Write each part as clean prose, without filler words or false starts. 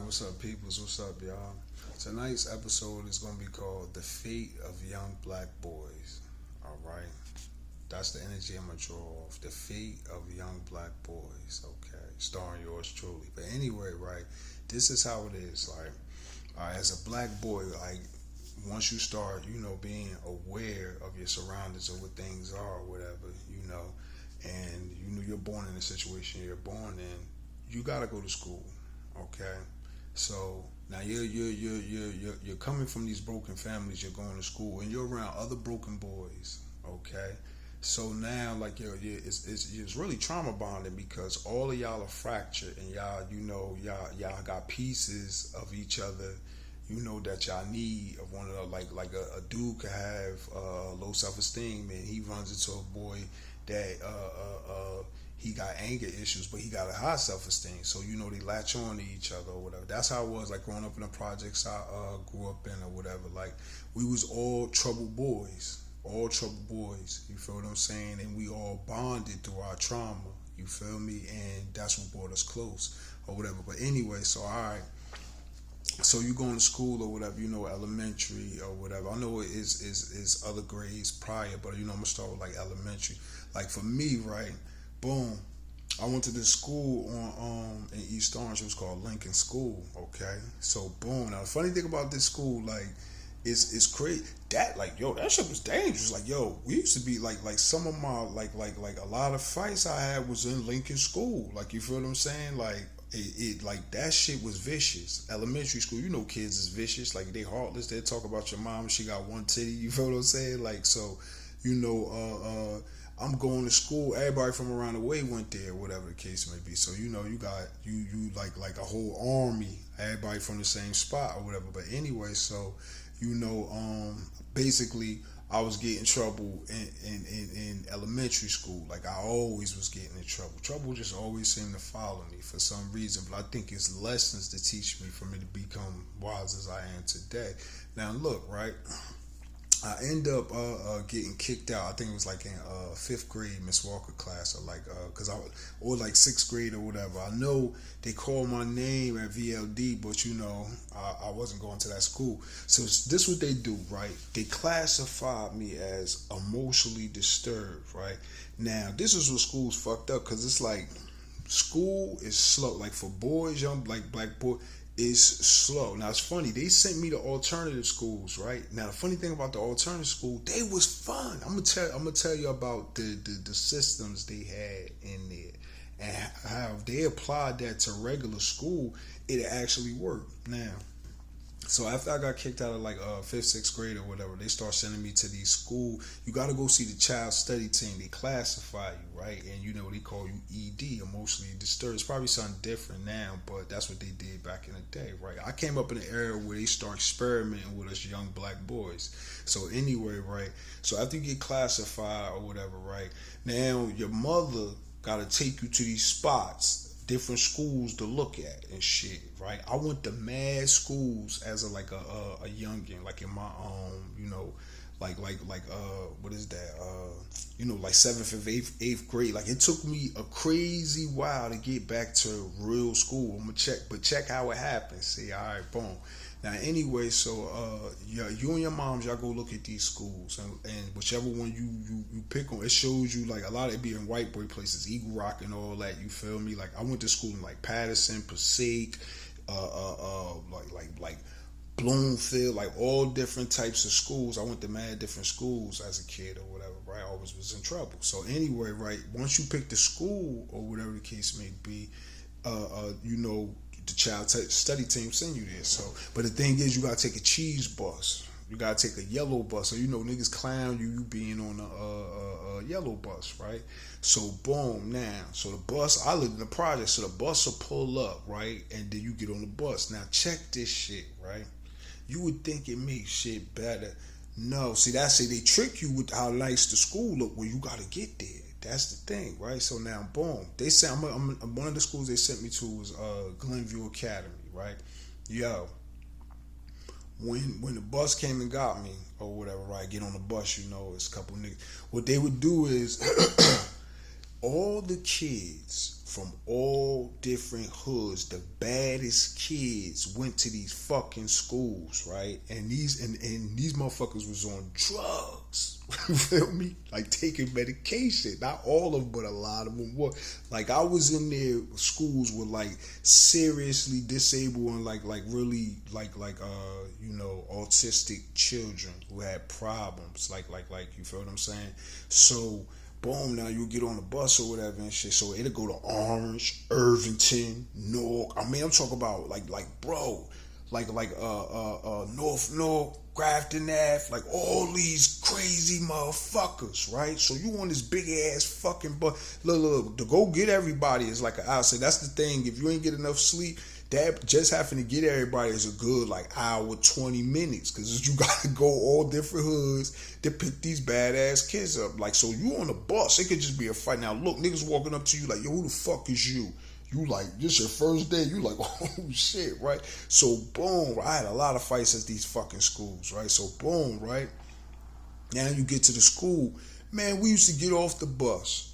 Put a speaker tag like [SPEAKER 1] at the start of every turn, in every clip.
[SPEAKER 1] What's up, peoples? What's up, y'all? Tonight's episode is going to be called The Fate of Young Black Boys. All right? That's the energy I'm going to draw off. The Fate of Young Black Boys. Okay? Starring yours truly. But anyway, right? This is how it is. Like, as a black boy, like, once you start, being aware of your surroundings or what things are or whatever, and you're born in the situation you're born in, you got to go to school. Okay, so now you're coming from these broken families. You're going to school and you're around other broken boys. Okay, so now like it's really trauma bonding because all of y'all are fractured and y'all got pieces of each other. You know that y'all need of one another. Like a dude could have low self esteem and he runs into a boy that he got anger issues, but he got a high self-esteem. So, they latch on to each other or whatever. That's how it was, like, growing up in the projects I grew up in or whatever. Like, we was all troubled boys. All troubled boys. You feel what I'm saying? And we all bonded through our trauma. You feel me? And that's what brought us close or whatever. But anyway, so, all right. So you going to school or whatever, elementary or whatever. I know it is other grades prior, but, I'm going to start with, like, elementary. Like, for me, right? Boom. I went to this school in East Orange. It was called Lincoln School. Okay, so boom. Now the funny thing about this school, like, it's crazy. That that shit was dangerous. Like, we used to be like some of my like a lot of fights I had was in Lincoln School. Like, you feel what I'm saying? Like it like that shit was vicious. Elementary school, kids is vicious. Like, they heartless. They talk about your mom. She got one titty. You feel what I'm saying? Like, so I'm going to school. Everybody from around the way went there, whatever the case may be. So you got you like a whole army. Everybody from the same spot or whatever. But anyway, so basically, I was getting trouble in elementary school. Like, I always was getting in trouble. Trouble just always seemed to follow me for some reason. But I think it's lessons to teach me for me to become wise as I am today. Now look, right. I end up getting kicked out. I think it was like in fifth grade Miss Walker class, or like or like sixth grade or whatever. I know they called my name at VLD, but I wasn't going to that school. So this what they do, right? They classified me as emotionally disturbed, right? Now this is what school's fucked up because it's like school is slow. Like for boys, young black boy. Is slow. Now it's funny, they sent me to alternative schools, right? Now the funny thing about the alternative school, they was fun. I'm gonna tell you about the systems they had in there and how they applied that to regular school, it actually worked. Now, so after I got kicked out of like fifth, sixth grade or whatever, they start sending me to these school. You got to go see the child study team. They classify you, right? And they call you ED, emotionally disturbed. It's probably something different now, but that's what they did back in the day, right? I came up in an era where they start experimenting with us young black boys. So anyway, right? So after you get classified or whatever, right? Now your mother got to take you to these spots, different schools to look at and shit, right? I went to mad schools as a youngin, like in my like what is that? Like seventh and eighth grade. Like, it took me a crazy while to get back to real school. I'm gonna check how it happened. See, all right, boom. Now, anyway, so you and your moms, y'all go look at these schools, and whichever one you pick on, it shows you like a lot of it be in white boy places, Eagle Rock and all that. You feel me? Like, I went to school in like Patterson, Passaic, like Bloomfield, like all different types of schools. I went to mad different schools as a kid or whatever, right? I always was in trouble. So anyway, right, once you pick the school or whatever the case may be, the child study team send you there. So, but the thing is, you gotta take a cheese bus. You gotta take a yellow bus. So niggas clown you being on a yellow bus, right? So boom, now, so the bus. I live in the project, so the bus will pull up, right, and then you get on the bus. Now check this shit, right? You would think it makes shit better. No, see, that's it. They trick you with how nice the school look when you gotta get there. That's the thing, right? So now, boom. They say I'm one of the schools they sent me to was Glenview Academy, right? Yo, when the bus came and got me or whatever, right? Get on the bus, it's a couple niggas. What they would do is all the kids from all different hoods, the baddest kids went to these fucking schools, right? And these motherfuckers was on drugs. You feel me? Like taking medication. Not all of them, but a lot of them were. Like I was in their schools with like seriously disabled and like really like autistic children who had problems. Like you feel what I'm saying? So boom, now you get on the bus or whatever and shit. So it'll go to Orange, Irvington, Newark. I mean, I'm talking about like North, Grafton Ave, like all these crazy motherfuckers, right? So you on this big ass fucking bus. Look, to go get everybody is like an hour. So that's the thing. If you ain't get enough sleep, that just having to get everybody is a good like hour, 20 minutes. Cause you gotta go all different hoods to pick these badass kids up. Like, so you on the bus, it could just be a fight. Now look, niggas walking up to you like, yo, who the fuck is you? You like, this your first day. You like, oh shit, right? So boom, I had a lot of fights at these fucking schools, right? So boom, right? Now you get to the school. Man, we used to get off the bus.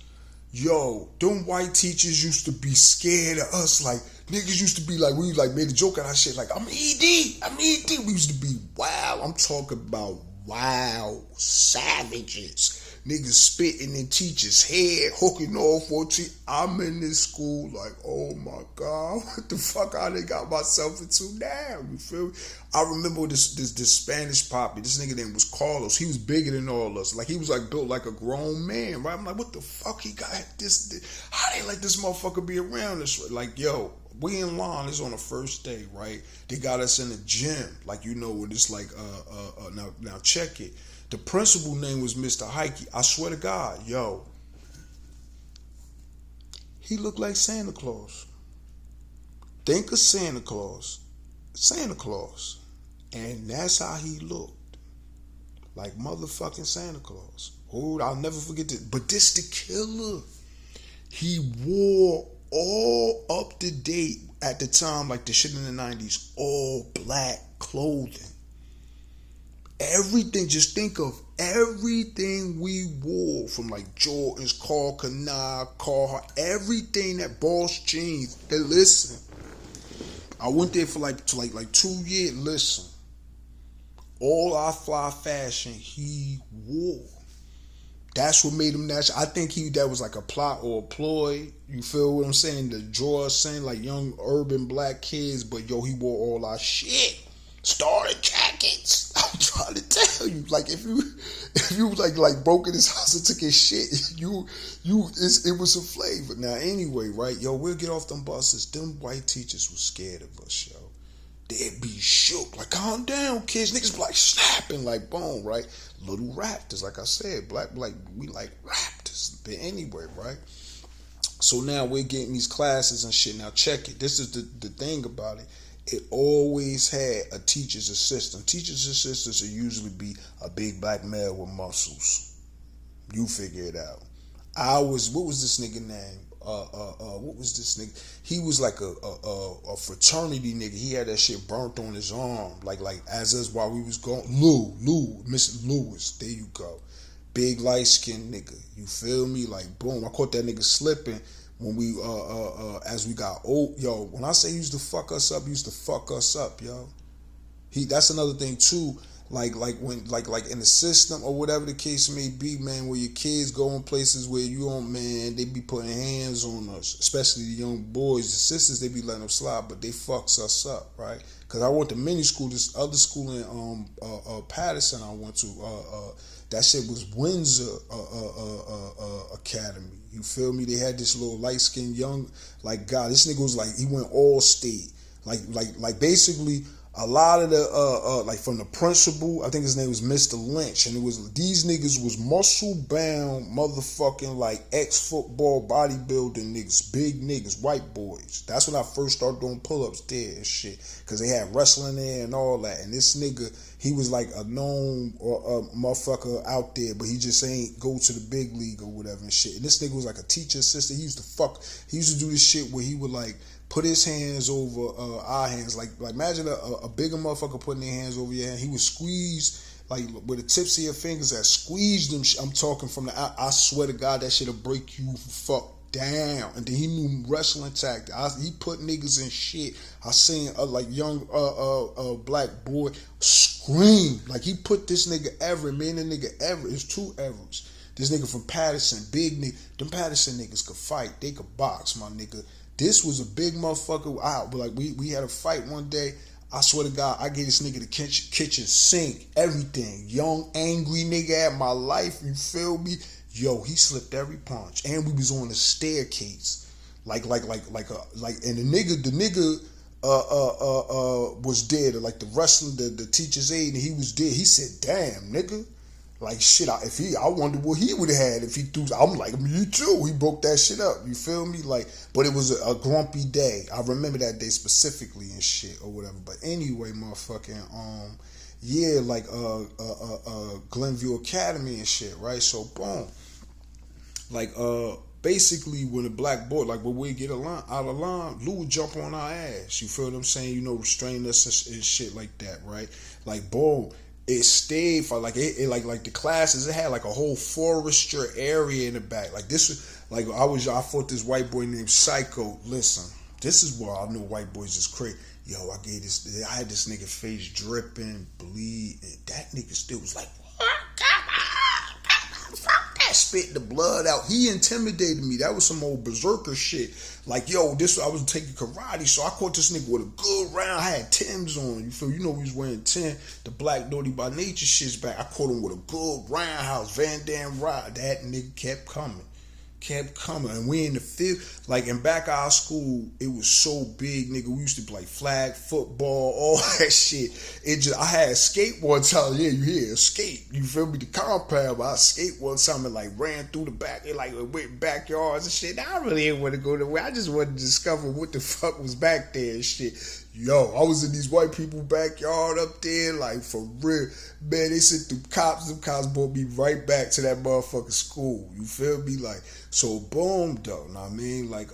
[SPEAKER 1] Yo, them white teachers used to be scared of us. Like, niggas used to be like, we like made a joke out of shit. Like, I'm ED. We used to be wild. I'm talking about wild savages. Niggas spitting in teachers' head, hooking off on teeth. I'm in this school like, oh my God, what the fuck I done got myself into now? You feel me? I remember this Spanish poppy. This nigga name was Carlos. He was bigger than all us. Like he was like built like a grown man, right? I'm like, what the fuck he got this? How they let this motherfucker be around us? Like, yo, we in line. It's on the first day, right? They got us in the gym, like when it's like now check it. The principal name was Mr. Heike. I swear to God, yo, he looked like Santa Claus. Think of Santa Claus. And that's how he looked. Like motherfucking Santa Claus. Oh, I'll never forget this. But this the killer. He wore all up to date at the time, like the shit in the 90s, all black clothing. Everything, just think of everything we wore from like Jordans, Carl Canard, Carhartt, everything that Boss jeans. And listen, I went there for like 2 years. Listen, all our fly fashion he wore. That's what made him national. I think that was like a plot or a ploy. You feel what I'm saying? To draw us in like young urban black kids, but yo, he wore all our shit. Starter jackets. I'm trying to tell you, like if you like broke in his house and took his shit, it was a flavor. Now anyway, right, yo, we'll get off them buses. Them white teachers were scared of us, yo. They'd be shook, like calm down, kids. Niggas be like snapping, like boom, right? Little raptors, like I said, black, we like raptors. But anyway, right? So now we're getting these classes and shit. Now check it. This is the thing about it. It always had a teacher's assistant. Teacher's assistants will usually be a big black male with muscles. You figure it out. What was this nigga name? What was this nigga? He was like a fraternity nigga. He had that shit burnt on his arm. Like as us while we was going. Mr. Lewis. There you go. Big light skinned nigga. You feel me? Like boom. I caught that nigga slipping. When we as we got old, yo, when I say he used to fuck us up, yo. That's another thing too. Like when in the system or whatever the case may be, man, where your kids go in places where you don't, man, they be putting hands on us, especially the young boys. The sisters, they be letting them slide, but they fucks us up, right? Because I went to mini school, this other school in Patterson I went to, that shit was Windsor Academy. You feel me? They had this little light-skinned young, like, God, this nigga was like, he went all state. Like basically, a lot of the, like from the principal, I think his name was Mr. Lynch, and these niggas was muscle-bound, motherfucking, like, ex-football bodybuilding niggas, big niggas, white boys. That's when I first started doing pull-ups there and shit, because they had wrestling there and all that, and this nigga, he was like a known motherfucker out there, but he just ain't go to the big league or whatever and shit. And this nigga was like a teacher assistant. He used to do this shit where he would like put his hands over our hands. Like imagine a bigger motherfucker putting their hands over your hand. He would squeeze like with the tips of your fingers that squeeze them. I'm talking from the. I swear to God, that shit'll break you fuck down. And then he knew wrestling tactics. He put niggas in shit. I seen like young black boy scream. Like he put this nigga Everett, man, the nigga Everett. It's two Everetts. This nigga from Patterson, big nigga. Them Patterson niggas could fight. They could box, my nigga. This was a big motherfucker. Like we had a fight one day. I swear to God, I gave this nigga the kitchen sink, everything. Young, angry nigga at my life, you feel me? Yo, he slipped every punch. And we was on the staircase. And the nigga was dead. Like the wrestling, the teacher's aide, and he was dead. He said, damn, nigga. Like shit, I wonder what he would have had if he threw. I'm like, me too. He broke that shit up. You feel me? Like, but it was a grumpy day. I remember that day specifically and shit or whatever. But anyway, motherfucking yeah, like Glenview Academy and shit, right? So boom, like basically when the black boy, like when we get out of line, Lou would jump on our ass. You feel what I'm saying? You know, restrain us and shit like that, right? Like boom. It stayed for like the classes. It had like a whole forester area in the back. Like this was like I fought this white boy named Psycho. Listen, this is where I knew white boys is crazy. Yo, I had this nigga face dripping, bleed, and that nigga still was like, fuck that, spit the blood out. He intimidated me. That was some old berserker shit. Like, yo, I was taking karate, so I caught this nigga with a good round. I had Timbs on, you feel? You know, we was wearing 10. The Black Naughty by Nature shit's back. I caught him with a good roundhouse, Van Dam ride. That nigga kept coming. And we in the field, like in back of our school, it was so big, nigga. We used to play flag football, all that shit. I had skate one time. Yeah, you hear skate. You feel me? The compound, but I skate one time and like ran through the back. It like went backyards and shit. Now, I really didn't want to go nowhere. I just wanted to discover what the fuck was back there and shit. Yo, I was in these white people backyard up there, like for real. Man, they sent them cops brought me right back to that motherfucking school. You feel me? Like, so boom though, know what I mean? Like,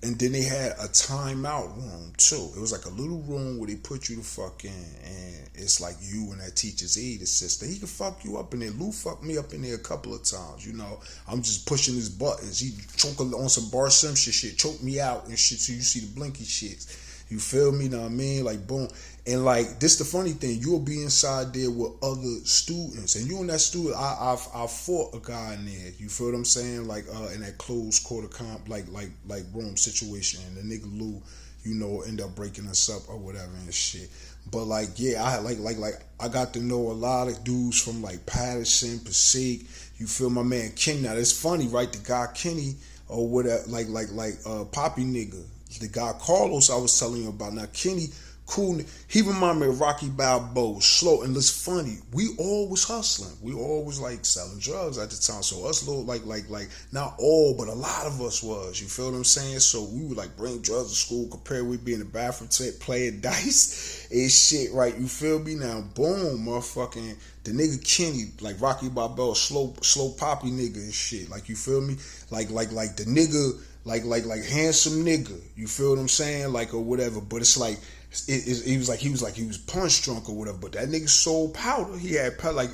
[SPEAKER 1] and then they had a timeout room too. It was like a little room where they put you the fuck in, and it's like you and that teacher's aide assistant. He could fuck you up in there. Lou fucked me up in there a couple of times, you know. I'm just pushing his buttons. He choked on some Bar Simpson shit, choked me out and shit, so you see the blinky shits. You feel me? Know what I mean? Like, boom. And like, this the funny thing, you'll be inside there with other students, and you and that student, I fought a guy in there. You feel what I'm saying? Like, in that closed quarter comp, like room situation, and the nigga Lou, you know, end up breaking us up or whatever and shit. But like, yeah, I got to know a lot of dudes from like Patterson, Passaic. You feel my man Kenny? Now that's funny, right? The guy Kenny or whatever, like Poppy nigga. The guy Carlos I was telling you about. Now Kenny, cool. He remind me of Rocky Balboa, slow, and it's funny. We all was hustling. We all was like selling drugs at the time. So us little like not all, but a lot of us was. You feel what I'm saying? So we would like bring drugs to school, compared with being in the bathroom playing dice and shit, right? You feel me? Now boom, motherfucking the nigga Kenny, like Rocky Balboa, slow poppy nigga and shit. Like, you feel me? Like the nigga. Like handsome nigga, you feel what I'm saying? Like, or whatever. But it's like he was punch drunk or whatever. But that nigga sold powder. He had like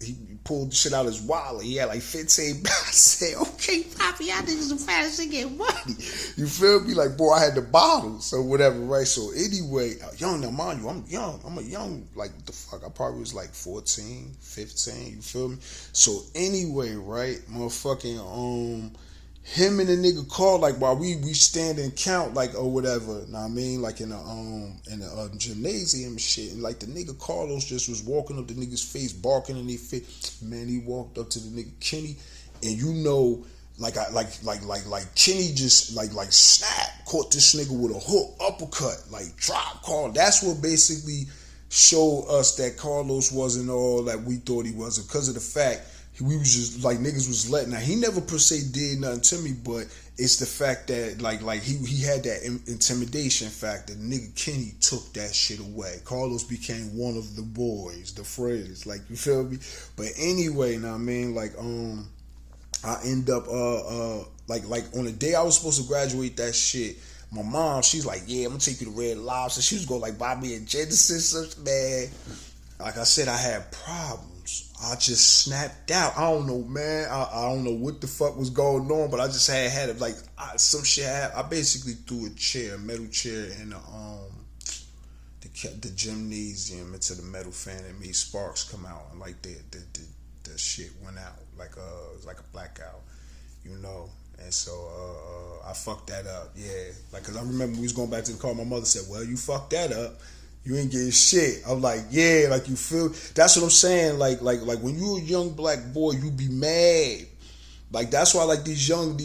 [SPEAKER 1] he pulled the shit out of his wallet. He had like 15. I said, okay, Poppy, y'all niggas some fast to get money. You feel me? Like, boy, I had the bottles or whatever, right? So anyway, young, now mind you, I'm young. I'm a young, like, what the fuck? I probably was like 14, 15. You feel me? So anyway, right, motherfucking him and the nigga called, like, while we stand and count, like, or whatever, know what I mean? Like, in the gymnasium shit. And, like, the nigga Carlos just was walking up the nigga's face, barking in their face. Man, he walked up to the nigga Kenny, and you know, like Kenny just, like, snap, caught this nigga with a hook, uppercut, like, drop Carlos. That's what basically showed us that Carlos wasn't all that we thought he was, because of the fact we was just like, niggas was letting. Now, he never per se did nothing to me, but it's the fact that like he had that intimidation factor. Nigga Kenny took that shit away. Carlos became one of the boys, the friends, like, you feel me? But anyway, now I mean, like, I end up like on the day I was supposed to graduate that shit, My mom, she's like, yeah, I'm gonna take you to Red Lobster. She was going like buy me a Genesis, man. Like I said, I had problems. I just snapped out. I don't know, man. I don't know what the fuck was going on, but I just had it like some shit. I basically threw a metal chair in the gymnasium into the metal fan and made sparks come out, and like the shit went out like a blackout, you know. And so I fucked that up, yeah. Like, cause I remember we was going back to the car. My mother said, "Well, you fucked that up. You ain't getting shit." I'm like, "Yeah." Like, you feel? That's what I'm saying. Like when you a young black boy, you be mad. Like, that's why like these young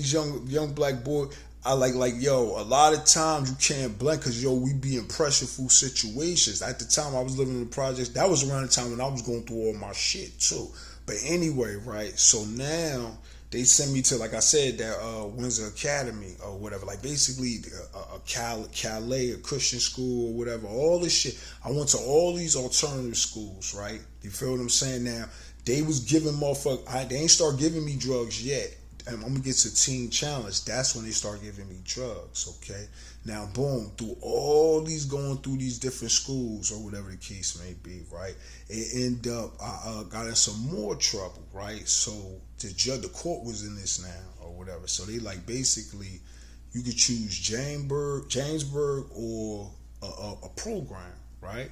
[SPEAKER 1] black boys. I like yo. A lot of times you can't blend because yo, we be in pressureful situations. At the time I was living in the projects, that was around the time when I was going through all my shit too. But anyway, right? So now they sent me to, like I said, that Windsor Academy or whatever. Like basically a Calais, a Christian school or whatever. All this shit. I went to all these alternative schools, right? You feel what I'm saying? Now they was giving motherfuckers. They ain't start giving me drugs yet. And I'm gonna get to Teen Challenge. That's when they start giving me drugs. Okay. Now, boom, going through these different schools or whatever the case may be, right? It ended up I got in some more trouble, right? So the court was in this now or whatever. So they like basically you could choose Jamesburg or a program, right?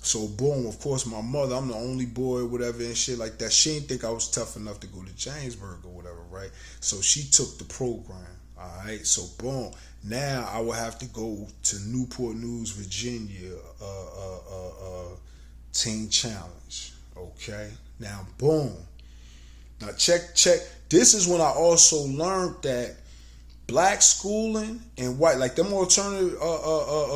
[SPEAKER 1] So boom, of course my mother, I'm the only boy, whatever, and shit like that. She didn't think I was tough enough to go to Jamesburg or whatever, right? So she took the program. All right, so boom. Now I will have to go to Newport News, Virginia, Teen Challenge. Okay. Now boom. Now check. This is when I also learned that black schooling and white, like them alternative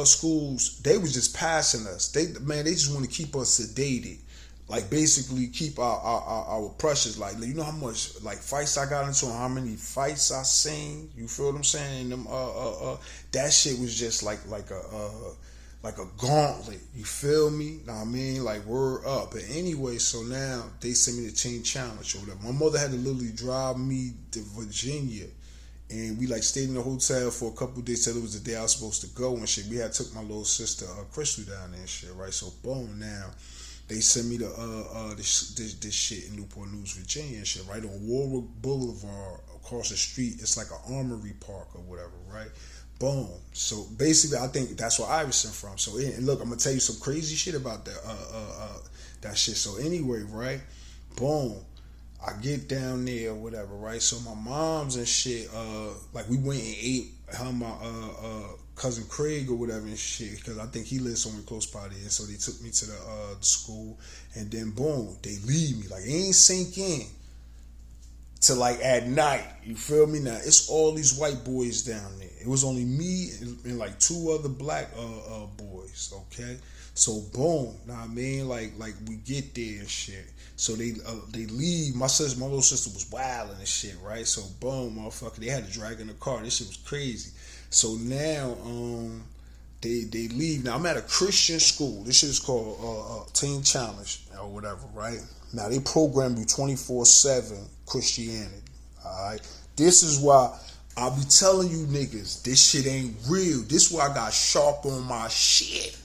[SPEAKER 1] schools, they was just passing us. They just want to keep us sedated. Like basically keep our pressures. Like, you know how much like fights I got into and how many fights I seen. You feel what I'm saying? And them that shit was just like a gauntlet. You feel me? Know what I mean? Like, word up. But anyway, so now they sent me the Teen Challenge or whatever. My mother had to literally drive me to Virginia. And we like stayed in the hotel for a couple of days till it was the day I was supposed to go and shit. We had took my little sister Crystal down there and shit, right? So boom, now they sent me to this shit in Newport News, Virginia and shit, right on Warwick Boulevard across the street. It's like an armory park or whatever, right? Boom. So basically, I think that's where Iverson from. So and look, I'm gonna tell you some crazy shit about that shit. So anyway, right? Boom. I get down there or whatever, right? So my mom's and shit, like we went and ate her, my cousin Craig or whatever and shit, because I think he lives somewhere close by there. So they took me to the school, and then boom, they leave me. Like, it ain't sink in till like at night. You feel me? Now it's all these white boys down there. It was only me and like two other black boys. Okay, so boom, know what I mean? Like we get there and shit. So they leave. My little sister was wilding and shit, right? So boom, motherfucker, they had to drag in the car. This shit was crazy. So now they leave. Now I'm at a Christian school. This shit is called Teen Challenge or whatever, right? Now they program you 24/7 Christianity. All right. This is why I be telling you niggas, this shit ain't real. This is why I got sharp on my shit.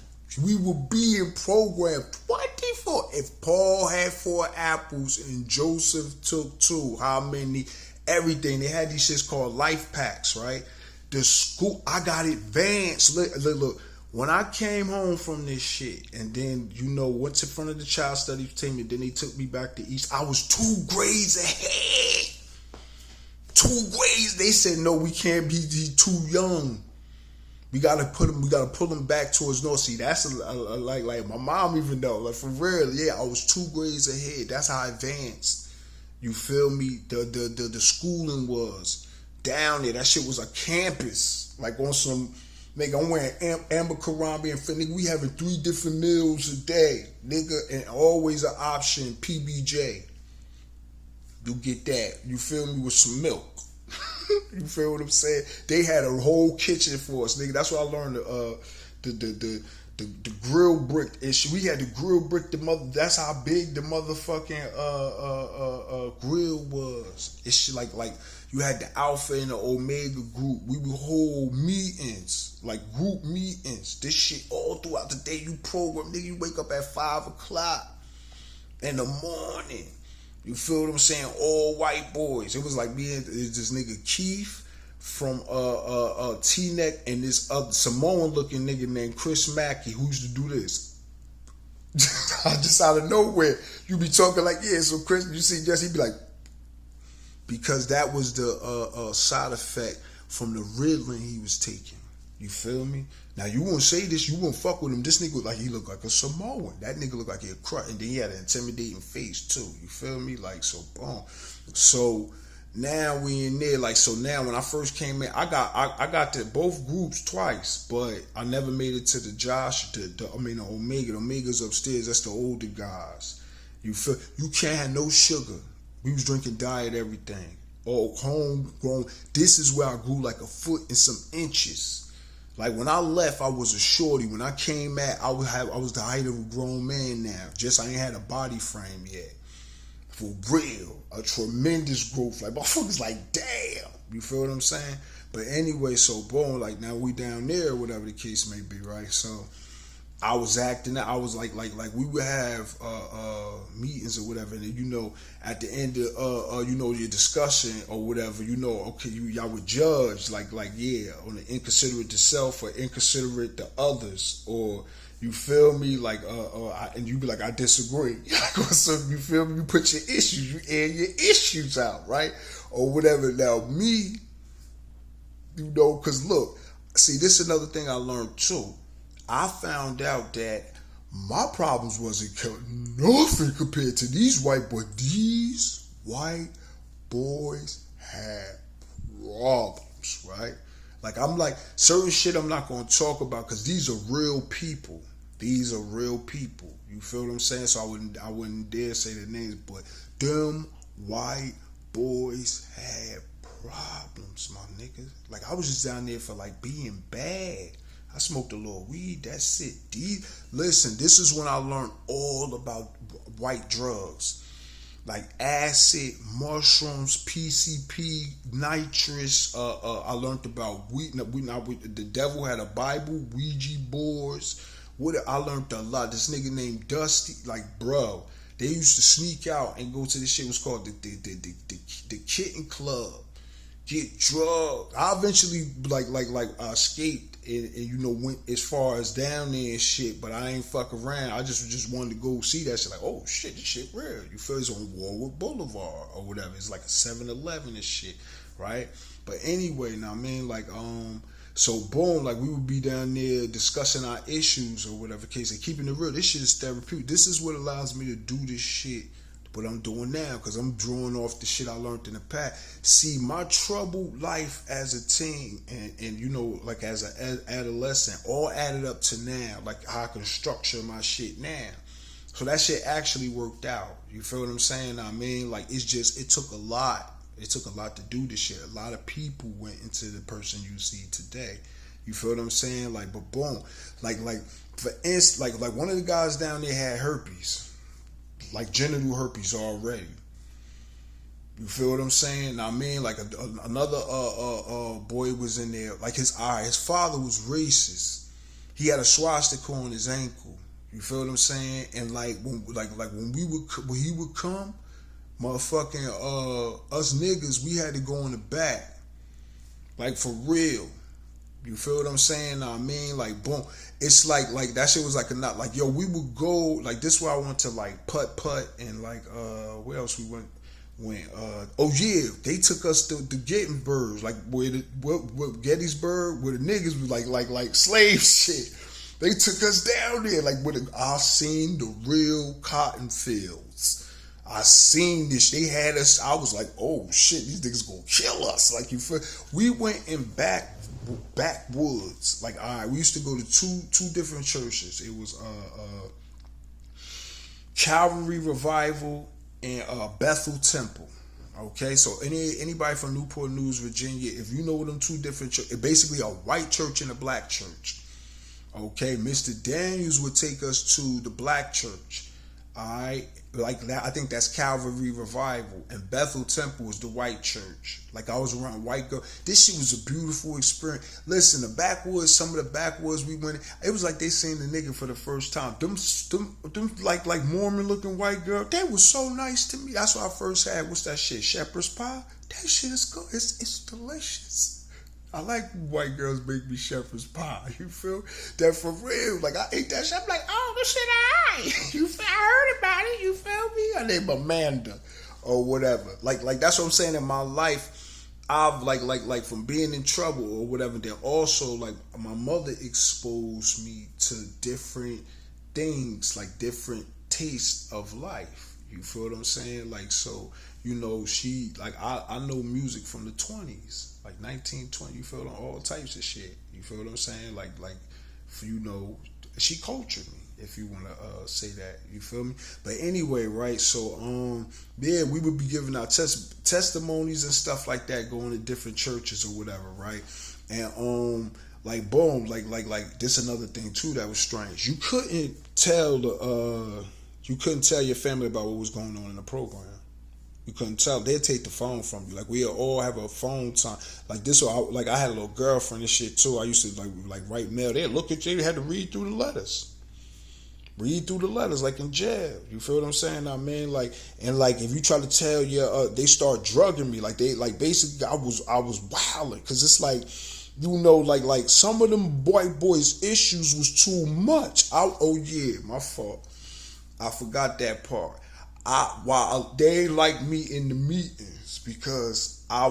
[SPEAKER 1] We would be in program 24. If Paul had 4 apples and Joseph took 2, how many? Everything. They had these shits called life packs, right? The school, I got advanced. Look, when I came home from this shit and then, went to front of the child study team and then they took me back to East, I was 2 grades ahead. 2 grades. They said, no, we can't be too young. We gotta pull them back towards north. See, that's like my mom even though, like for real, yeah, I was 2 grades ahead. That's how advanced. You feel me? The schooling was down there. That shit was a campus. Like on some nigga, I'm wearing Amber Karambi and nigga, we having 3 different meals a day, nigga, and always an option PBJ. You get that. You feel me? With some milk. You feel what I'm saying? They had a whole kitchen for us, nigga. That's why I learned the grill brick issue. We had to grill brick the mother. That's how big the motherfucking grill was. It's like You had the Alpha and the Omega group. We would hold meetings, like group meetings. This shit all throughout the day. You program, nigga. You wake up at 5 o'clock in the morning. You feel what I'm saying? All white boys. It was like me and this nigga Keith from T-Neck and this other Samoan looking nigga named Chris Mackey who used to do this. Just out of nowhere, you be talking like, yeah, so Chris, you see Jesse, he be like, because that was the side effect from the Ritalin he was taking. You feel me? Now you won't say this, you won't fuck with him. This nigga he looked like a Samoan. That nigga looked like he a crutch, and then he had an intimidating face too. You feel me? Like, so boom. So now we in there. Like, so now when I first came in, I got to both groups twice, but I never made it to the the Omega. The Omega's upstairs. That's the older guys. You feel? You can't have no sugar. We was drinking diet everything. All homegrown. This is where I grew like a foot and some inches. Like when I left, I was a shorty. When I came back, I was the height of a grown man now. Just I ain't had a body frame yet. For real. A tremendous growth. Like motherfuckers like, damn. You feel what I'm saying? But anyway, so boom, like now we down there, whatever the case may be, right? So I was acting out. I was like we would have meetings or whatever, and then, you know, at the end of your discussion or whatever, you know, okay, y'all would judge like yeah, on the inconsiderate to self or inconsiderate to others, or you feel me, like and you be like, I disagree. So you feel me? You put your issues, you air your issues out, right, or whatever. Now me, you know, because look, see, this is another thing I learned too. I found out that my problems wasn't nothing compared to these white boys. These white boys had problems, right? Like, I'm like, certain shit I'm not going to talk about because these are real people. These are real people. You feel what I'm saying? So I wouldn't dare say their names, but them white boys had problems, my nigga. Like, I was just down there for like being bad. I smoked a little weed, that's it. Listen, this is when I learned all about white drugs. Like acid, mushrooms, PCP, nitrous. I learned about weed. The devil had a Bible, Ouija boards. I learned a lot. This nigga named Dusty, like, bro, they used to sneak out and go to this shit was called the Kitten Club. Get drugged. I eventually escaped and you know went as far as down there and shit, but I ain't fuck around. I just wanted to go see that shit. Like, oh shit, this shit real. You feel it's on Warwick Boulevard or whatever. It's like a 7-Eleven and shit, right? But anyway, now I mean, like so boom, like we would be down there discussing our issues or whatever case, and keeping it real. This shit is therapeutic. This is what allows me to do this shit. What I'm doing now, because I'm drawing off the shit I learned in the past. See, my troubled life as a teen and you know, like as an adolescent, all added up to now, like how I can structure my shit now. So that shit actually worked out. You feel what I'm saying? I mean, like, it's just, it took a lot. It took a lot to do this shit. A lot of people went into the person you see today. You feel what I'm saying? Like, but boom, like for instance, like one of the guys down there had herpes. Like genital herpes already. You feel what I'm saying? I mean, like another boy was in there. Like his father was racist. He had a swastika on his ankle. You feel what I'm saying? And like when he would come, motherfucking us niggas, we had to go in the back, like for real. You feel what I'm saying? I mean, like, boom. It's like that shit was like a knot. Like, yo, we would go, like, this is where I went to, like, putt, and, like, where else we went? Oh, yeah, they took us to Gettysburg, like, where Gettysburg, where the niggas was, like slave shit. They took us down there, like, I seen the real cotton fields. I seen this. They had us, I was like, oh, shit, these niggas gonna kill us. Like, you feel? We went in backwoods. Like, all right, we used to go to two different churches. It was Calvary Revival and Bethel Temple. Okay, so anybody from Newport News, Virginia, if you know them two different churches, basically a white church and a black church. Okay, Mr. Daniels would take us to the black church. Alright, like that. I think that's Calvary Revival, and Bethel Temple is the white church. Like I was around white girl. This shit was a beautiful experience. Listen, the backwoods, some of the backwoods we went in, it was like they seen the nigga for the first time. Them like Mormon looking white girl, they was so nice to me. That's what I first had. What's that shit? Shepherd's pie. That shit is good. It's delicious. I like white girls make me shepherd's pie. You feel that for real? Like I ate that shit. I'm like, oh, this shit alright. You feel? I heard about it. You feel me? I named Amanda or whatever. Like that's what I'm saying. In my life, I've like from being in trouble or whatever. Then also like my mother exposed me to different things, like different tastes of life. You feel what I'm saying? Like so. You know, she, like, I know music from the 20s, like 1920, you feel, all types of shit. You feel what I'm saying? Like, you know, she cultured me, if you want to say that. You feel me? But anyway, right, so, yeah, we would be giving out testimonies and stuff like that, going to different churches or whatever, right? And, like, boom, like, this another thing, too, that was strange. You couldn't tell your family about what was going on in the program. You couldn't tell. They'd take the phone from you. Like, we all have a phone time. Like, this, like, I had a little girlfriend and shit, too. I used to, like write mail. They'd look at you. They had to read through the letters. Read through the letters, like in jail. You feel what I'm saying? I mean, like, and, like, if you try to tell they start drugging me. Like, basically, I was wilding. Because it's like, you know, like, some of them white boys' issues was too much. Oh, yeah, my fault. I forgot that part. While they ain't like me in the meetings because I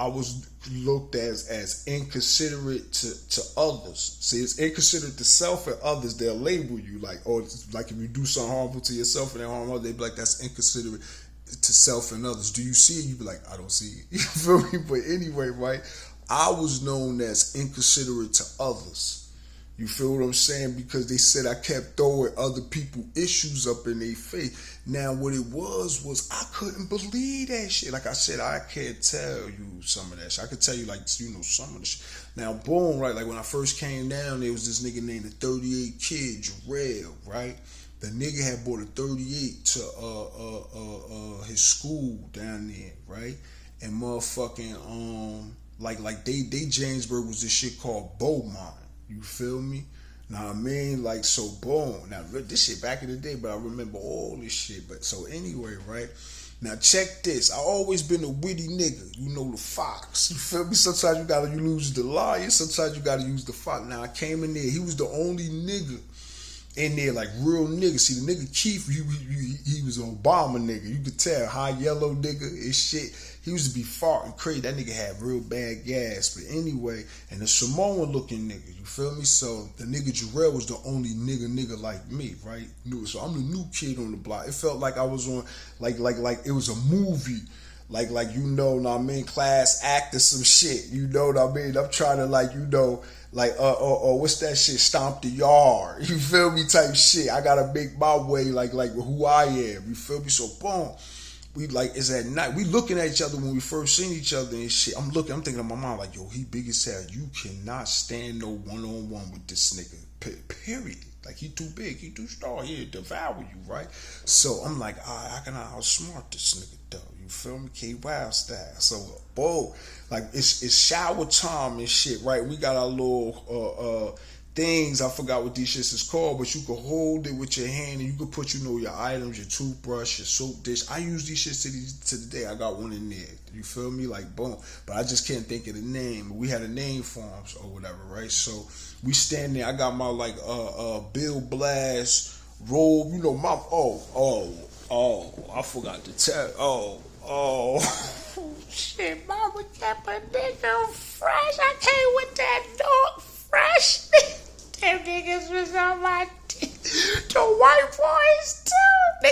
[SPEAKER 1] was looked as inconsiderate to others. See, it's inconsiderate to self and others. They'll label you like, oh, it's like if you do something harmful to yourself and they harm others, they be like, that's inconsiderate to self and others. Do you see it? You be like, I don't see it. You feel me? But anyway, right? I was known as inconsiderate to others. You feel what I'm saying? Because they said I kept throwing other people issues up in their face. Now, what it was I couldn't believe that shit. Like I said, I can't tell you some of that shit. I could tell you, like, you know, some of the shit. Now, boom, right? Like, when I first came down, there was this nigga named the 38 Kid, Jarrell, right? The nigga had bought a 38 to his school down there, right? And motherfucking, like they Jamesburg was this shit called Beaumont. You feel me? Now I mean, like, so boom. Now this shit back in the day, but I remember all this shit. But so anyway, right? Now check this. I always been a witty nigga. You know, the fox. You feel me? Sometimes you use the lion. Sometimes you gotta use the fox. Now I came in there. He was the only nigga in there, like real nigga. See, the nigga Keith, he was an Obama nigga. You could tell, high yellow nigga and shit. He used to be farting crazy. That nigga had real bad gas. But anyway, and the Samoan looking nigga, you feel me? So the nigga Jarrell was the only nigga like me, right? So I'm the new kid on the block. It felt like I was on, like it was a movie. Like you know what I mean, class act or some shit. You know what I mean? I'm trying to, like, you know, like what's that shit? Stomp the yard. You feel me? Type shit. I gotta make my way like who I am. You feel me? So boom. We like, it's at night. We looking at each other when we first seen each other and shit. I'm thinking in my mind like, yo, he big as hell. You cannot stand no one-on-one with this nigga. Period. Like, he too big. He too strong. He'll devour you, right? So I'm like, how can I outsmart this nigga though? You feel me? K-Wild style. So, boom. Like, it's shower time and shit, right? We got our little things, I forgot what these shits is called, but you can hold it with your hand and you can put, you know, your items, your toothbrush, your soap dish. I use these shits to the day. I got one in there. You feel me? Like, boom. But I just can't think of the name. We had a name for them or whatever, right? So we stand there. I got my, like, Bill Blast robe. You know, my, I forgot to tell. Shit, mama kept a nigga fresh. I came with that dog fresh. Them niggas was on my dick. The white boys too.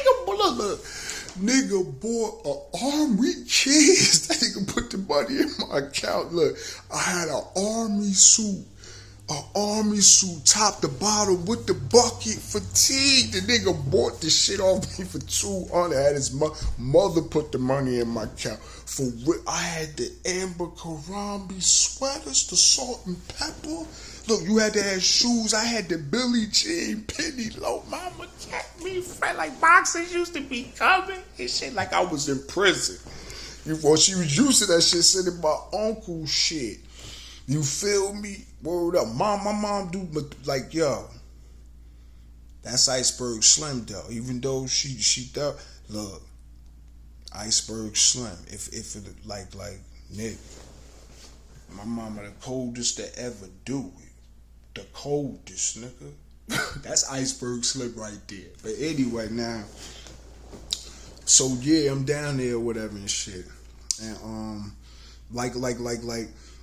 [SPEAKER 1] Nigga bought an army kids. That nigga put the money in my account. Look, I had an army suit. Top to bottom with the bucket, fatigue. The nigga bought the shit off me for $200. Had his mother put the money in my account. I had the Amber Karambi sweaters, the salt and pepper. Look, you had to have shoes. I had the Billie Jean Penny Low. Mama checked me, friend. Like boxers used to be coming and shit. Like I was in prison. Before she was used to that shit, sending my uncle shit. You feel me? Word up. My mom do, but like, yo, that's Iceberg Slim though. Even though she thought, look, Iceberg Slim. If it like Nick, my mama the coldest to ever do it. The coldest, nigga. That's Iceberg Slim right there. But anyway, now, so yeah, I'm down there or whatever and shit. And like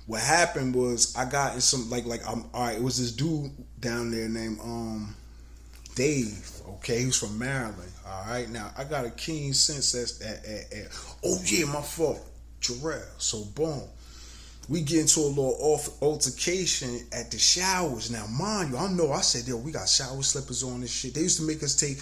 [SPEAKER 1] what happened was I got in some I'm alright, it was this dude down there named Dave, okay, he was from Maryland. Alright, now I got a keen sense at oh yeah, my fault, Jarrell. So boom. We get into a little altercation at the showers. Now, mind you, I said, yo, we got shower slippers on this shit. They used to make us take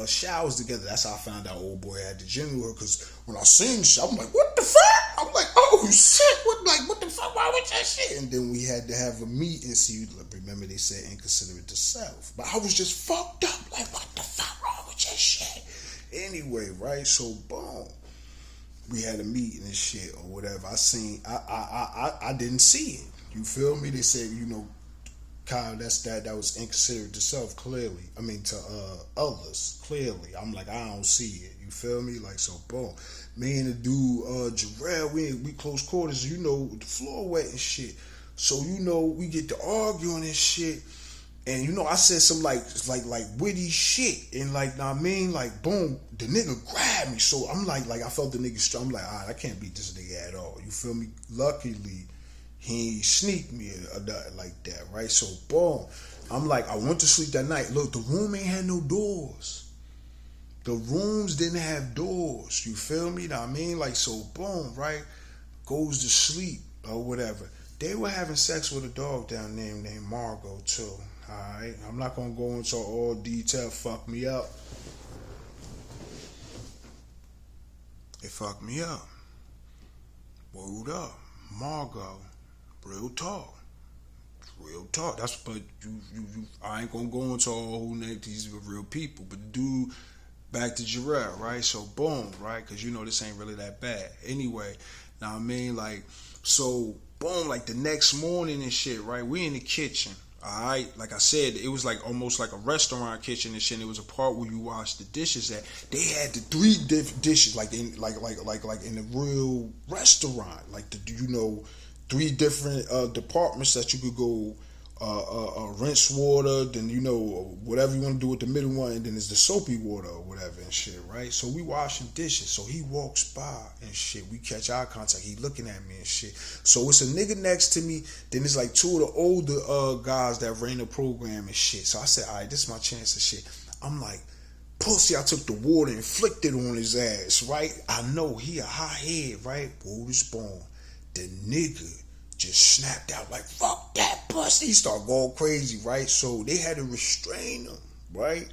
[SPEAKER 1] showers together. That's how I found out old boy had the gym with her. Cause when I seen shit, I'm like, what the fuck? I'm like, oh shit, what the fuck? Why was that shit? And then we had to have a meeting. See, remember they said inconsiderate to self. But I was just fucked up. Like, what the fuck wrong with that shit? Anyway, right? So boom. We had a meeting and shit or whatever. I didn't see it. You feel me? They said, Kyle, that was inconsiderate to self, clearly. I mean to others, clearly. I'm like, I don't see it. You feel me? Like, so boom. Me and the dude, Jarrell, we close quarters, the floor wet and shit. So, we get to arguing and shit. And I said some like witty shit, and boom, the nigga grabbed me. So I'm like I felt the nigga strong. I'm like, all right, I can't beat this nigga at all. You feel me? Luckily, he sneaked me like that, right? So boom, I'm like, I went to sleep that night. Look, the room ain't had no doors. The rooms didn't have doors. You feel me? Know what I mean? Like, so boom, right? Goes to sleep or whatever. They were having sex with a dog down there named Margot too. Alright, I'm not gonna go into all detail. Fuck me up. It fucked me up. Word up, Margot. Real talk. Real talk. That's but you. I ain't gonna go into all who named these real people, but dude, back to Jarrell, right? So boom, right? Because this ain't really that bad. Anyway, now I mean, so boom, the next morning and shit, right? We in the kitchen. Alright, like I said, it was almost like a restaurant kitchen and shit. It was a part where you wash the dishes at. They had the three dishes in the real restaurant, three different departments that you could go rinse water, then whatever you want to do with the middle one, and then there's the soapy water or whatever and shit, right? So we washing dishes. So he walks by and shit. We catch eye contact. He looking at me and shit. So it's a nigga next to me. Then there's two of the older guys that ran the program and shit. So I said, all right, this is my chance of shit. I'm like, pussy, I took the water and flicked it on his ass, right? I know he a hot head, right? Word is born. The nigga just snapped out like, fuck that pussy. He started going crazy, right? So they had to restrain him, right?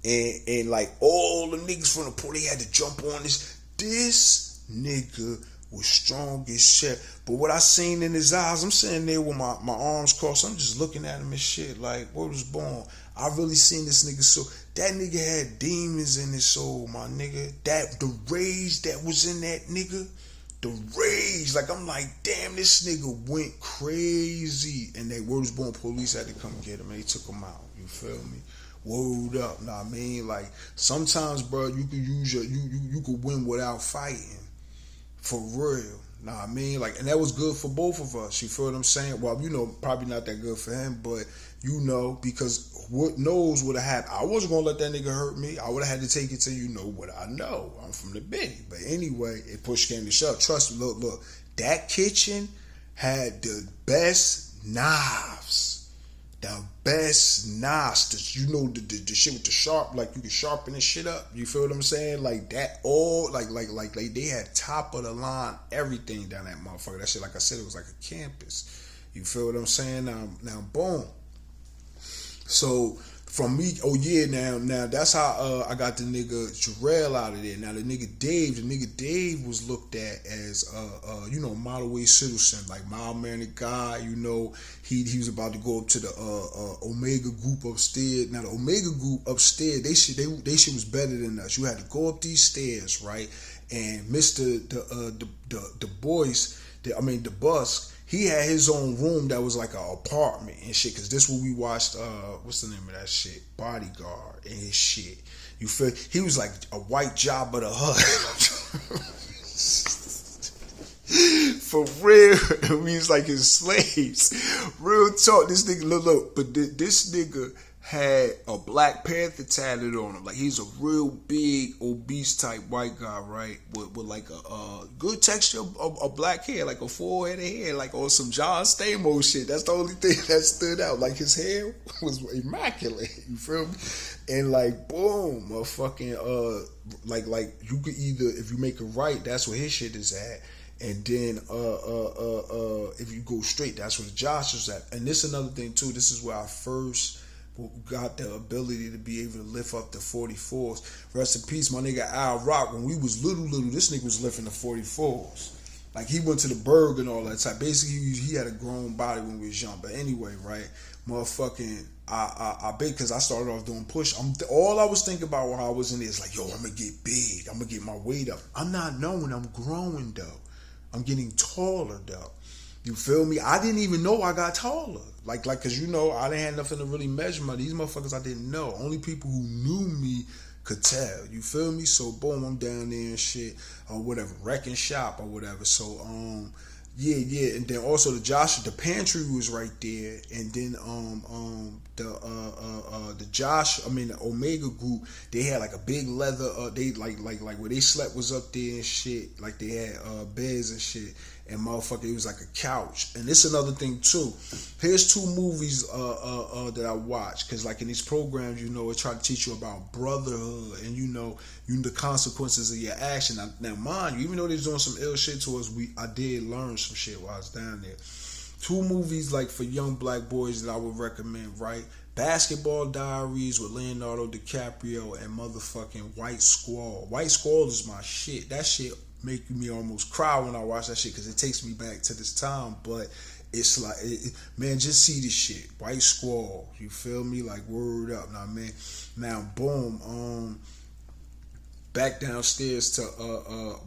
[SPEAKER 1] And all the niggas from the party had to jump on this. This nigga was strong as shit. But what I seen in his eyes, I'm sitting there with my arms crossed. I'm just looking at him and shit. Like, word was born. I really seen this nigga soul. That nigga had demons in his soul, my nigga. The rage that was in that nigga. The rage, I'm like, damn, this nigga went crazy. And they word was born, police had to come get him and they took him out. You feel me? Word up. Know what I mean? Sometimes, bro, you could use you could win without fighting. For real. Know what I mean? And that was good for both of us. You feel what I'm saying? Well, probably not that good for him, but because what knows would have happened. I wasn't gonna let that nigga hurt me. I would have had to take it to what I know. I'm from the Biddy. But anyway, it push came to shove. Trust me, look. That kitchen had the best knives. The best knives. The shit with the sharp, you can sharpen this shit up. You feel what I'm saying? That all they had top of the line everything down that motherfucker. That shit, like I said, it was like a campus. You feel what I'm saying? Now boom. So From me, oh yeah, now that's how I got the nigga Jarrell out of there. Now the nigga Dave was looked at as model way citizen, like mild mannered guy. You know, he was about to go up to the Omega group upstairs. Now the Omega group upstairs, they shit was better than us. You had to go up these stairs, right? And Mr. the boys, the bus. He had his own room that was like an apartment and shit. Cause this what we watched. What's the name of that shit? Bodyguard and his shit. You feel? He was like a white Jabba the Hutt. For real, we was like his slaves. Real talk. This nigga look. But this nigga had a Black Panther tatted on him. Like he's a real big, obese type white guy, right? With like a good texture of black hair, like a forehead of hair, like on some John Stamos shit. That's the only thing that stood out. Like his hair was immaculate. You feel me? And like boom, a fucking like you could either, if you make it right, that's where his shit is at. And then if you go straight, that's where Josh is at. And this is another thing too. This is where I first got the ability to be able to lift up the 44s. Rest in peace, my nigga Al Rock. When we was little, this nigga was lifting the 44s. Like he went to the Berg and all that type. Basically, he had a grown body when we was young. But anyway, right, motherfucking, I big because I started off doing push. All I was thinking about when I was in there is like, yo, I'm gonna get big. I'm gonna get my weight up. I'm not knowing I'm growing though. I'm getting taller though. You feel me? I didn't even know I got taller. Like, cause you know, I didn't have nothing to really measure my. These motherfuckers I didn't know. Only people who knew me could tell. You feel me? So boom, I'm down there and shit, or whatever, wrecking shop or whatever. So yeah. And then also the pantry was right there. And then the Omega group, they had like a big leather. They like where they slept was up there and shit. Like they had beds and shit. And motherfucker, it was like a couch. And this is another thing too. Here's two movies that I watched, because like in these programs, you know, it try to teach you about brotherhood and you know the consequences of your action. Now mind you, even though they're doing some ill shit to us, I did learn some shit while I was down there. Two movies like for young black boys that I would recommend, right? Basketball Diaries with Leonardo DiCaprio and motherfucking White Squall. White Squall is my shit. That shit make me almost cry when I watch that shit because it takes me back to this time. But it's like, man, just see this shit. White Squall. You feel me? Like, word up. Now, man. Now, boom. Back downstairs to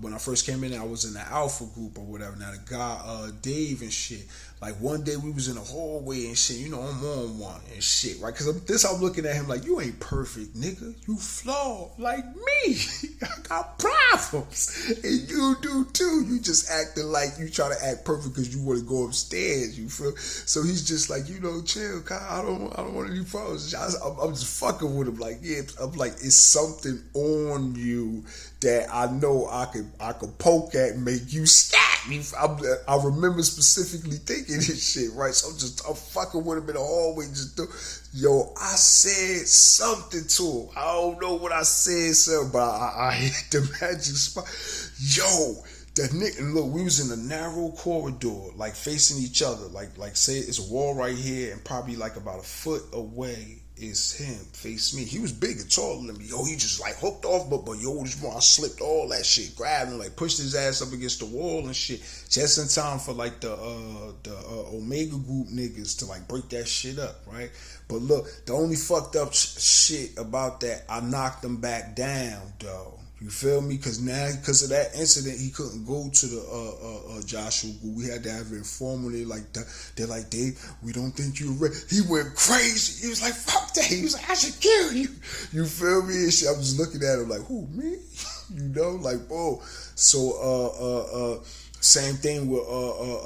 [SPEAKER 1] when I first came in, I was in the Alpha group or whatever. Now the guy Dave and shit. Like one day we was in a hallway and shit. You know, I'm on one and shit, right? Because I'm looking at him like, you ain't perfect, nigga. You flawed like me. I got problems, and you do too. You just acting like you try to act perfect because you want to go upstairs. You feel? So he's just like, you know, chill, Kyle. I don't want any problems. I'm just fucking with him. Like, yeah. I'm like, it's something on you that I know I could poke at and make you snap. I remember specifically thinking this shit, right? So I'm fucking with him in the hallway. I said something to him. I don't know what I said, but I hit the magic spot. Yo, that nigga, look, we was in a narrow corridor, like facing each other. Like say it's a wall right here, and probably like about a foot away is him face me. He was big and taller than me. Yo, he just like hooked off, but this one I slipped all that shit, grabbed him, like pushed his ass up against the wall and shit, just in time for like the Omega group niggas to like break that shit up, right? But look, the only fucked up shit about that, I knocked him back down, though. You feel me? Because of that incident, he couldn't go to the Joshua group. We had to have it informal. They're like, Dave, we don't think you're ready. He went crazy. He was like, fuck that. He was like, I should kill you. You feel me? And shit. I was looking at him like, who, me? You know, like, whoa. So, same thing with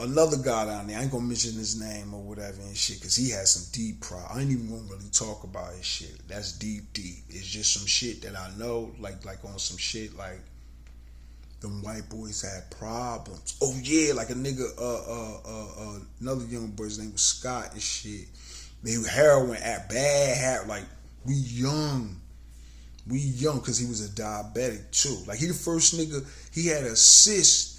[SPEAKER 1] another guy down there. I ain't gonna mention his name or whatever and shit, because he has some deep pride. I ain't even gonna really talk about his shit. That's deep. It's just some shit that I know, like on some shit, like them white boys had problems. Oh yeah, like a nigga, another young boy, his name was Scott and shit. They were heroin at bad, like we young, because he was a diabetic too. Like he the first nigga, he had a cyst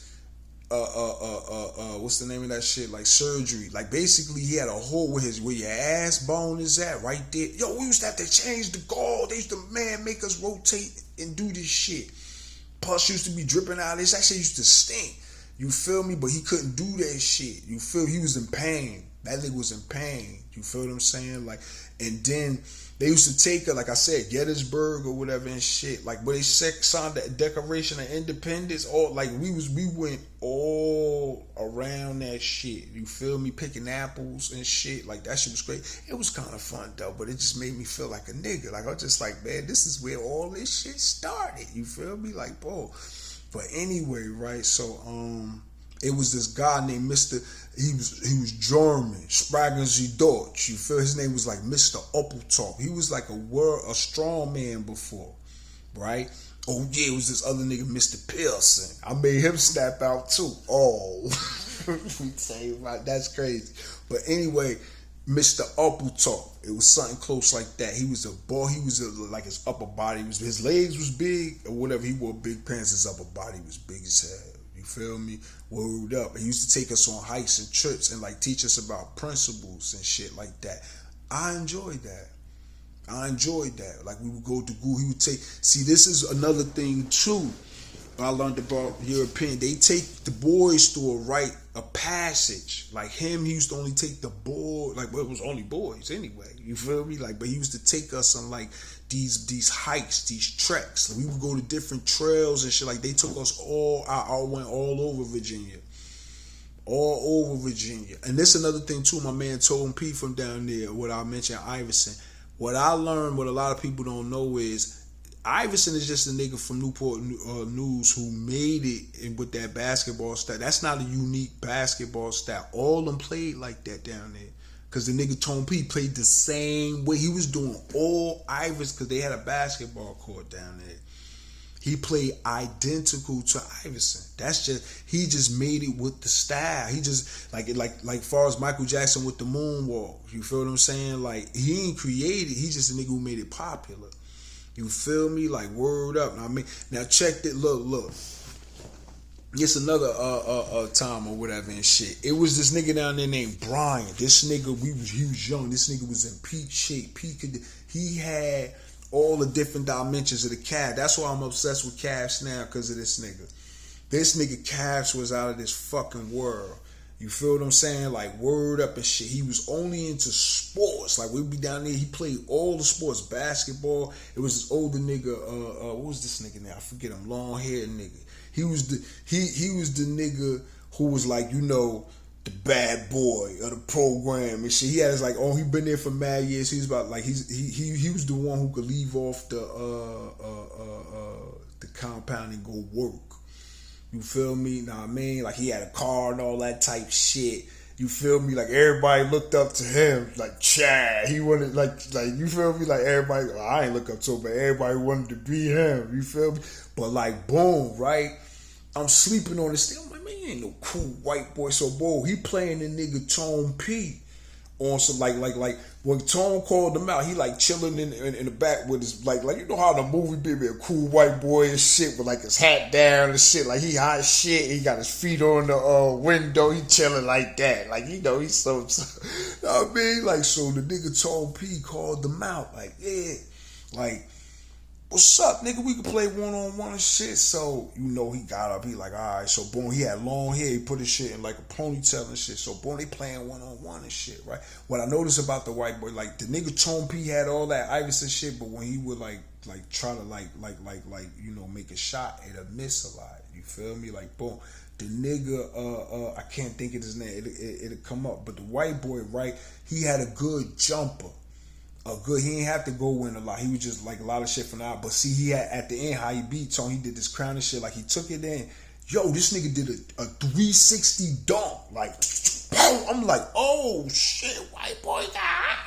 [SPEAKER 1] what's the name of that shit? Like surgery. Like basically he had a hole where your ass bone is at right there. Yo, we used to have to change the gauze. They used to make us rotate and do this shit. Pus used to be dripping out of this. That shit used to stink. You feel me? But he couldn't do that shit. You feel? He was in pain. That nigga was in pain. You feel what I'm saying? Like, and then they used to take her, like I said, Gettysburg or whatever and shit. Like, where they signed the Declaration of Independence. All like we went all around that shit. You feel me? Picking apples and shit. Like that shit was great. It was kind of fun though, but it just made me feel like a nigga. Like I was just like, man, this is where all this shit started. You feel me? Like, bro. But anyway, right? So it was this guy named Mr. He was German, Spragen Sie Deutsch. You feel? His name was like Mr. Uppeltop. He was like a strong man before, right? Oh yeah, it was this other nigga, Mr. Pearson. I made him snap out too. Oh, we tell you about that's crazy. But anyway, Mr. Uppeltop. It was something close like that. He was a boy. He was like his upper body his legs was big or whatever. He wore big pants. His upper body was big as hell. You feel me? Word up. He used to take us on hikes and trips and like teach us about principles and shit like that. I enjoyed that. Like we would go to school. He would take. See, this is another thing too. I learned about European. They take the boys through a rite of passage. Like him, he used to only take the boy. Like, well, it was only boys anyway. You feel me? Like, but he used to take us on like these hikes, these treks. Like, we would go to different trails and shit. Like they took us all. I went all over Virginia. And this another thing too. My man Tom P from down there. What I mentioned, Iverson. What I learned, what a lot of people don't know is, Iverson is just a nigga from Newport News who made it with that basketball style. That's not a unique basketball style. All of them played like that down there. Because the nigga Tone P played the same way. He was doing all Iverson because they had a basketball court down there. He played identical to Iverson. He just made it with the style. He just like far as Michael Jackson with the moonwalk. You feel what I'm saying? Like he ain't created. He just a nigga who made it popular. You feel me? Like word up. I mean, now check it. Look. It's another time or whatever and shit. It was this nigga down there named Brian. This nigga, he was young. This nigga was in peak shape. He had all the different dimensions of the calf. That's why I'm obsessed with calves now, because of this nigga. This nigga calves was out of this fucking world. You feel what I'm saying? Like word up and shit. He was only into sports. Like we'd be down there. He played all the sports. Basketball. It was this older nigga. What was this nigga now? I forget him. Long haired nigga. He was the nigga who was like, you know, the bad boy of the program and shit. He had his like, he been there for mad years. He was about like he was the one who could leave off the compound and go work. You feel me? Know what I mean? Like he had a car and all that type shit. You feel me? Like everybody looked up to him. Like Chad. He wanted like you feel me? Like everybody, well, I ain't look up to him, but everybody wanted to be him. You feel me? But like boom, right? I'm sleeping on this thing. I'm like, man, he ain't no cool white boy. So boom, he playing the nigga Tone P on some like when Tone called him out, he like chilling in the back with his like you know how the movie be a cool white boy and shit with like his hat down and shit, like he hot shit, he got his feet on the window, he chilling like that, like you know he's so you know what I mean, like so the nigga Tone P called him out like, yeah, like, what's up, nigga? We could play one-on-one and shit. So, you know, he got up. He like, all right. So, boom, he had long hair. He put his shit in like a ponytail and shit. So, boom, they playing one-on-one and shit, right? What I noticed about the white boy, like, the nigga Tone P had all that Iverson shit, but when he would, like try to, like, you know, make a shot, it'll miss a lot. You feel me? Like, boom. The nigga, I can't think of his name. It'll come up. But the white boy, right, he had a good jumper. He ain't have to go in a lot. He was just like a lot of shit from out. But see, he had at the end how he beat Tone. He did this crown and shit. Like he took it in. Yo, this nigga did a 360 dunk. Like, boom. I'm like, oh shit, white boy.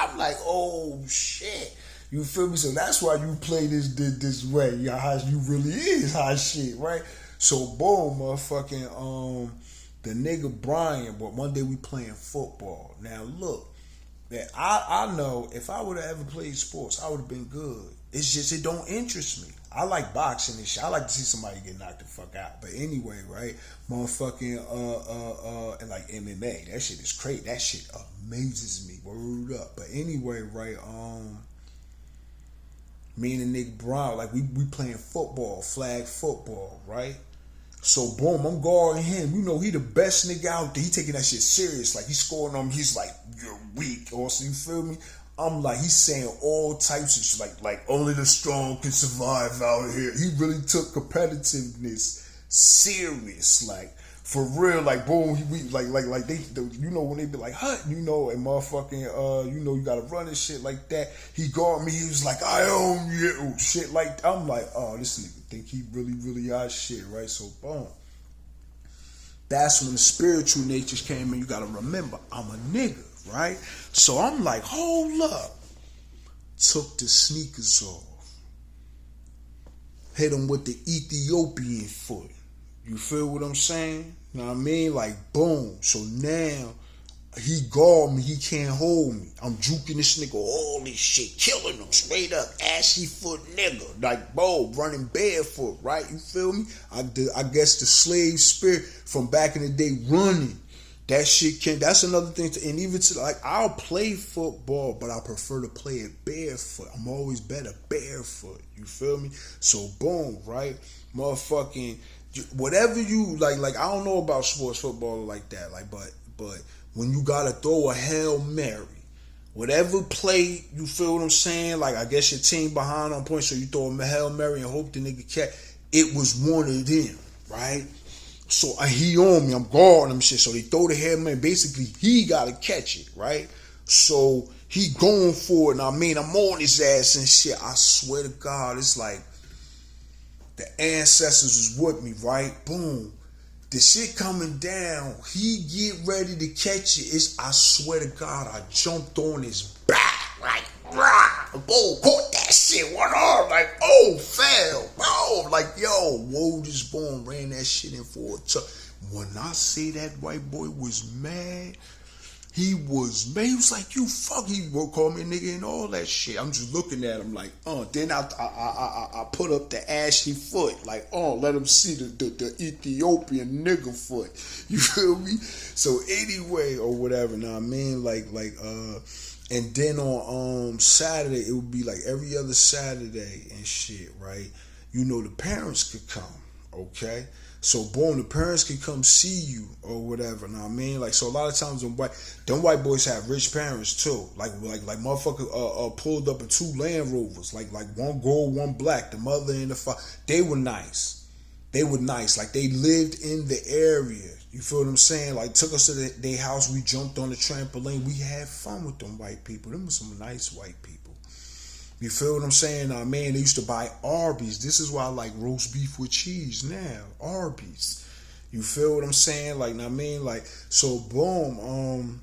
[SPEAKER 1] I'm like, oh shit. You feel me? So that's why you play this way. How you really is hot shit, right? So boom, motherfucking the nigga Brian. But one day we playing football. Now look. That I know if I would have ever played sports, I would have been good. It's just it don't interest me. I like boxing and shit. I like to see somebody get knocked the fuck out. But anyway, right? Motherfucking and like MMA. That shit is crazy. That shit amazes me. Word up. But anyway, right? Me and Nick Brown, like we playing football, flag football, right? So boom, I'm guarding him. You know, he the best nigga out there. He taking that shit serious. Like, he scoring on me. He's like, you're weak. Also, you feel me? I'm like, he's saying all types of shit. Like only the strong can survive out here. He really took competitiveness serious. Like, for real. Like, boom, like they, you know, when they be like, hut, you know, and motherfucking, you know, you gotta run and shit like that. He guarded me. He was like, I own you. Shit like, I'm like, oh, this nigga think he really out shit, right? So, boom. That's when the spiritual natures came in. You gotta remember, I'm a nigga, right? So I'm like, hold up. Took the sneakers off. Hit him with the Ethiopian foot. You feel what I'm saying? You know what I mean? Like, boom. So now, he guard me. He can't hold me. I'm juking this nigga, all this shit, killing him straight up. Ashy foot nigga. Like, bro, running barefoot, right? You feel me? I guess the slave spirit from back in the day running. That shit can, that's another thing. And even to, like, I'll play football, but I prefer to play it barefoot. I'm always better barefoot. You feel me? So, boom, right? Motherfucking, whatever you, like I don't know about sports football like that. Like, but when you gotta throw a Hail Mary, whatever play, you feel what I'm saying? Like, I guess your team behind on points, so you throw a Hail Mary and hope the nigga catch. It was one of them, right? So he on me, I'm guarding him shit. So they throw the Hail Mary. Basically, he gotta catch it, right? So he going for it. And I mean, I'm on his ass and shit. I swear to God, it's like the ancestors was with me, right? Boom. The shit coming down, he get ready to catch it. I swear to God, I jumped on his back, like, rah, boom, caught that shit, one arm, like, oh, fell, bro, like, yo, whoa, this born, ran that shit in for a touch. When I say that white boy was mad, he was like, you fuck, he would call me a nigga and all that shit. I'm just looking at him like, then I put up the ashy foot, like, let him see the Ethiopian nigga foot. You feel me? So anyway, or whatever, now I mean, and then on Saturday, it would be like every other Saturday and shit, right? You know, the parents could come, okay? So boom, the parents can come see you or whatever. Know what I mean? Like, so a lot of times them white boys have rich parents too. Like motherfucker pulled up in 2 Land Rovers, like one gold, one black. The mother and the father, they were nice. They were nice. Like, they lived in the area. You feel what I'm saying? Like, took us to their house. We jumped on the trampoline. We had fun with them white people. Them were some nice white people. You feel what I'm saying? Man, they used to buy Arby's. This is why I like roast beef with cheese now. Arby's. You feel what I'm saying? Like, I mean, like, so boom,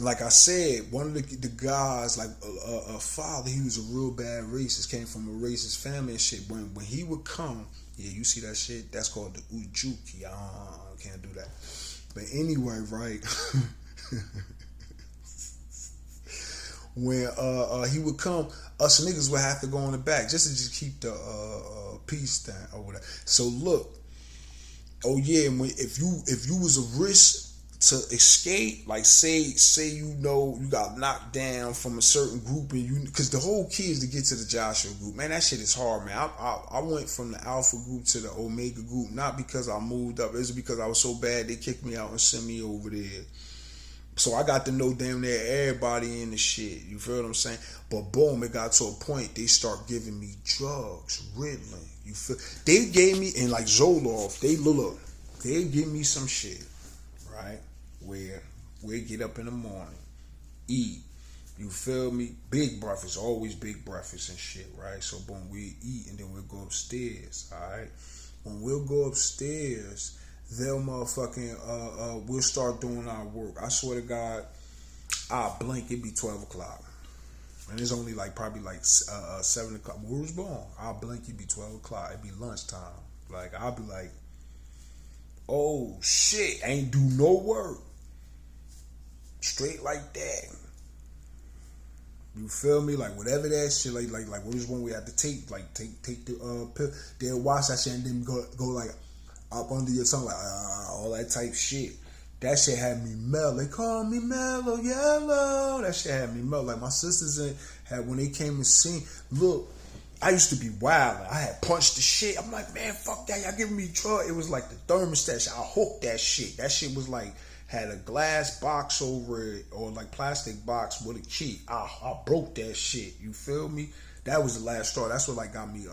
[SPEAKER 1] like I said, one of the guys, like a father, he was a real bad racist, came from a racist family and shit. When he would come, you see that shit? That's called the Ujuki. I can't do that. But anyway, right? When he would come, us niggas would have to go in the back just to keep the peace down or whatever. So look, if you was a risk to escape, like say you know you got knocked down from a certain group, and because the whole key is to get to the Joshua group, man. That shit is hard, man. I went from the Alpha group to the Omega group, not because I moved up, it's because I was so bad they kicked me out and sent me over there. So I got to know damn near everybody in the shit. You feel what I'm saying? But boom, it got to a point they start giving me drugs, Ritalin. You feel? They gave me, and like Zoloft, they give me some shit, right? Where we get up in the morning, eat. You feel me? Big breakfast, always big breakfast and shit, right? So boom, we eat and then we'll go upstairs, all right? When we'll go upstairs, they'll motherfucking, we'll start doing our work. I swear to God, I'll blink, it be 12 o'clock. And it's only like probably like 7 o'clock. We was born. I'll blink, it be 12 o'clock. It be lunchtime. Like, I'll be like, oh shit, ain't do no work. Straight like that. You feel me? Like whatever that shit, like what was one we had to take the pill, then watch that shit and then go like up under your tongue, like all that type shit. That shit had me mellow. They call me mellow yellow. That shit had me mellow. Like my sisters had when they came and sing. Look, I used to be wild. I had punched the shit. I'm like, man, fuck that. Y'all giving me trouble. It was like the thermostat shit. I hooked that shit. That shit was like, had a glass box over it or like plastic box with a key. I broke that shit. You feel me? That was the last straw. That's what like got me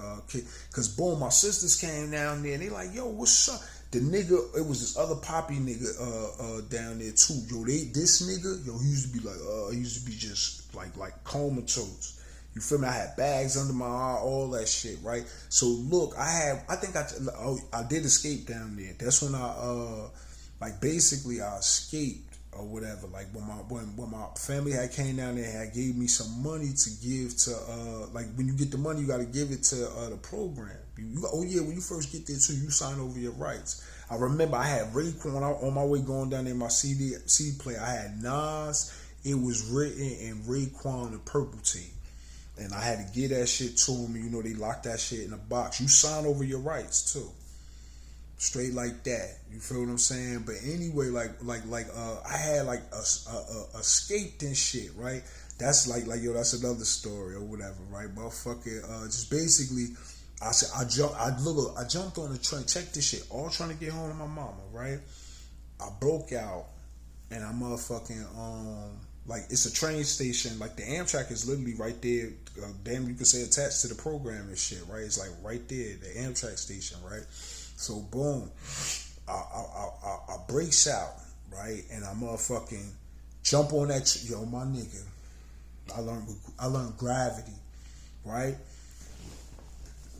[SPEAKER 1] cause boom, my sisters came down there and they like, yo, what's up? The nigga, it was this other poppy nigga down there too. Yo, this nigga, yo, he used to be like, he used to be just like comatose. You feel me? I had bags under my eye, all that shit, right? So look, I did escape down there. That's when I basically I escaped or whatever. Like when my family had came down there, had gave me some money to give to like when you get the money, you got to give it to the program. When you first get there too, you sign over your rights. I remember I had Raekwon on my way going down there. My CD player, I had Nas. It was written in Raekwon the Purple Team. And I had to get that shit to him. You know, they locked that shit in a box. You sign over your rights too. Straight like that. You feel what I'm saying? But anyway, I had like escaped and shit, right? That's like yo, that's another story or whatever, right? Motherfucker, just basically, I said I jumped on the train. Check this shit. All trying to get home to my mama, right? I broke out, and I motherfucking like it's a train station. Like the Amtrak is literally right there. Damn, you could say attached to the program and shit, right? It's like right there, the Amtrak station, right? So boom, I breaks out, right, and I motherfucking jump on that. Yo, my nigga, I learned gravity, right?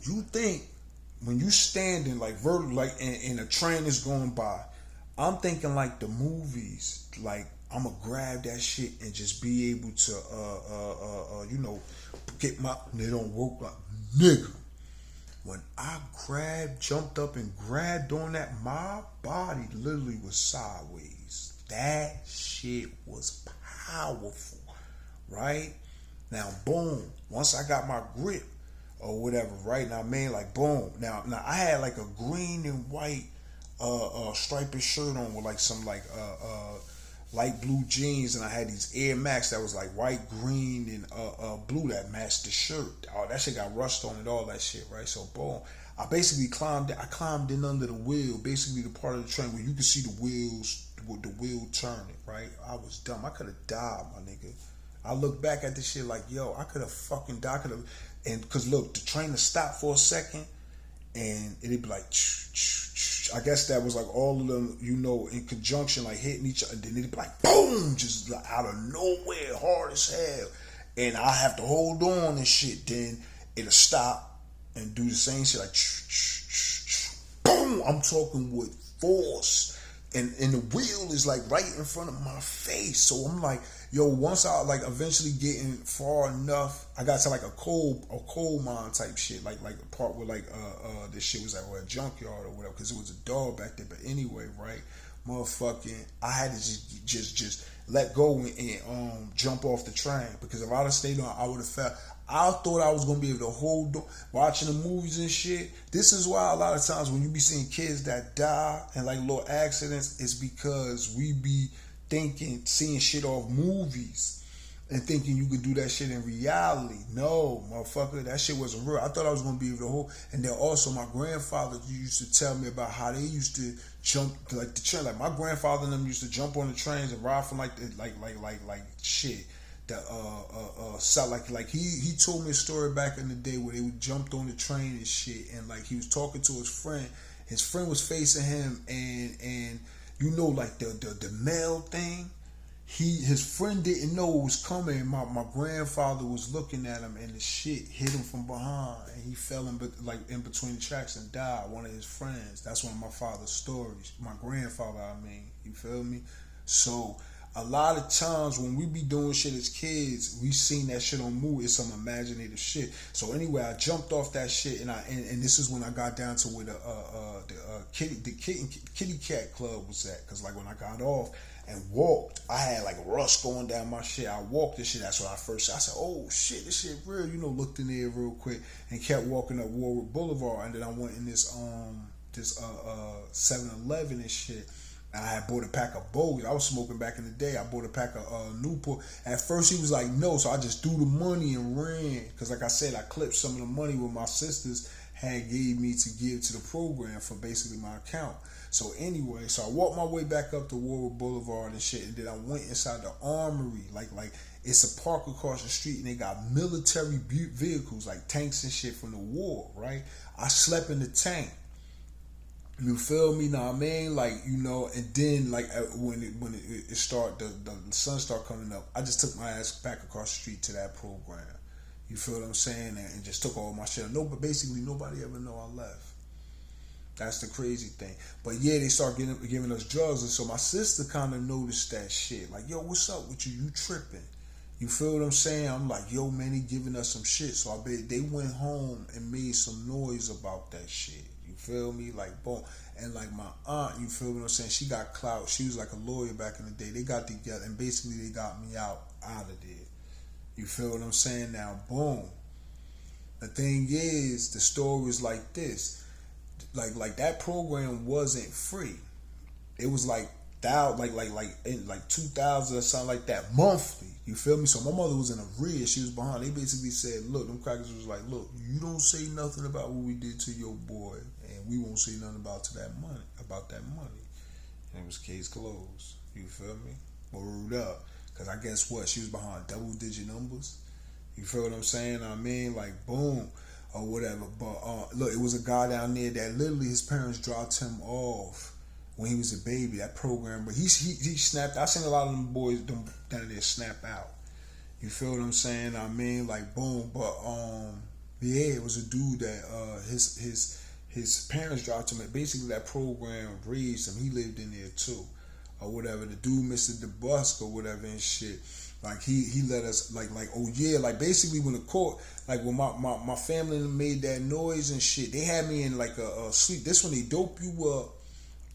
[SPEAKER 1] You think when you standing like vertical, like and a train is going by, I'm thinking like the movies, like I'm gonna grab that shit and just be able to you know, get my, they don't work like nigga. When I jumped up and grabbed on that, my body literally was sideways. That shit was powerful, right? Now, boom, once I got my grip or whatever, right? Now, man, like, boom. Now I had like a green and white striped shirt on with like some like light blue jeans, and I had these Air Max that was like white, green, and blue that matched the shirt. Oh, that shit got rust on it, all that shit, right? So boom, I basically climbed in under the wheel, basically the part of the train where you could see the wheels, with the wheel turning, right? I was dumb. I could have died, my nigga. I look back at this shit like, yo, I could have fucking died. And cause look, the train would stop for a second, and it'd be like, I guess that was like all of them, you know, in conjunction, like hitting each other. And then it'd be like, boom, just like out of nowhere, hard as hell. And I have to hold on and shit. Then it'll stop and do the same shit, like, boom. I'm talking with force. And the wheel is like right in front of my face. So I'm like, yo, once I like eventually getting far enough, I got to like a coal mine type shit, like a part where like this shit was like a junkyard or whatever, because it was a dog back there. But anyway, right, motherfucking, I had to just let go and jump off the train, because if I'd have stayed on, I would have fell. I thought I was gonna be able to hold on, watching the movies and shit. This is why a lot of times when you be seeing kids that die and like little accidents, it's because we be seeing shit off movies and thinking you could do that shit in reality. No, motherfucker, that shit wasn't real. I thought I was gonna be able to hold. And then also my grandfather used to tell me about how they used to jump like the train. Like my grandfather and them used to jump on the trains and ride from like shit. So like he told me a story back in the day where they jumped on the train and shit, and like he was talking to his friend. His friend was facing him, and you know, like the mail thing. His friend didn't know it was coming. My grandfather was looking at him, and the shit hit him from behind, and he fell in between the tracks and died. One of his friends. That's one of my father's stories. My grandfather, I mean, you feel me? So a lot of times when we be doing shit as kids, we seen that shit on movie. It's some imaginative shit. So anyway, I jumped off that shit, and this is when I got down to where the kitty cat club was at. Cause like when I got off, and walked. I had like rust going down my shit. I walked this shit. That's when I said, oh shit, this shit real. Looked in there real quick and kept walking up Warwick Boulevard. And then I went in this 7-Eleven and shit. And I had bought a pack of bogus. I was smoking back in the day. I bought a pack of Newport. At first he was like, no. So I just threw the money and ran. Because like I said, I clipped some of the money what my sisters had gave me to give to the program for basically my account. So anyway, so I walked my way back up to Warwick Boulevard and shit. And then I went inside the armory. Like it's a park across the street. And they got military vehicles like tanks and shit from the war, right? I slept in the tank. You feel me? Now I mean, like, and then like when it start the sun start coming up, I just took my ass back across the street to that program. You feel what I'm saying? And just took all my shit. No, but basically nobody ever know I left. That's the crazy thing. But yeah, they start giving us drugs, and so my sister kind of noticed that shit. Like, yo, what's up with you? You tripping? You feel what I'm saying? I'm like, yo, man, he giving us some shit. So I bet they went home and made some noise about that shit. You feel me? Like, boom. And like my aunt, you feel what I'm saying? She got clout. She was like a lawyer back in the day. They got together and basically they got me out of there. You feel what I'm saying? Now, boom. The thing is, the story is like this. Like that program wasn't free. It was like in 2,000 or something like that monthly. You feel me? So my mother was in arrears. She was behind. They basically said, look, them crackers was like, look, you don't say nothing about what we did to your boy, and we won't say nothing about that money. And it was case closed. You feel me? Word up. Because I guess what? She was behind double-digit numbers. You feel what I'm saying? I mean, like, boom, or whatever. But look, it was a guy down there that literally his parents dropped him off when he was a baby. That program, but he snapped. I seen a lot of them boys down there snap out. You feel what I'm saying? I mean, like, boom. But yeah, it was a dude that his parents dropped him. And basically, that program raised him. He lived in there too, or whatever. The dude, Mr. DeBusk or whatever and shit. Like he let us like oh yeah, like basically when the court, like when my family made that noise and shit, they had me in like a sleep. This when they dope you up,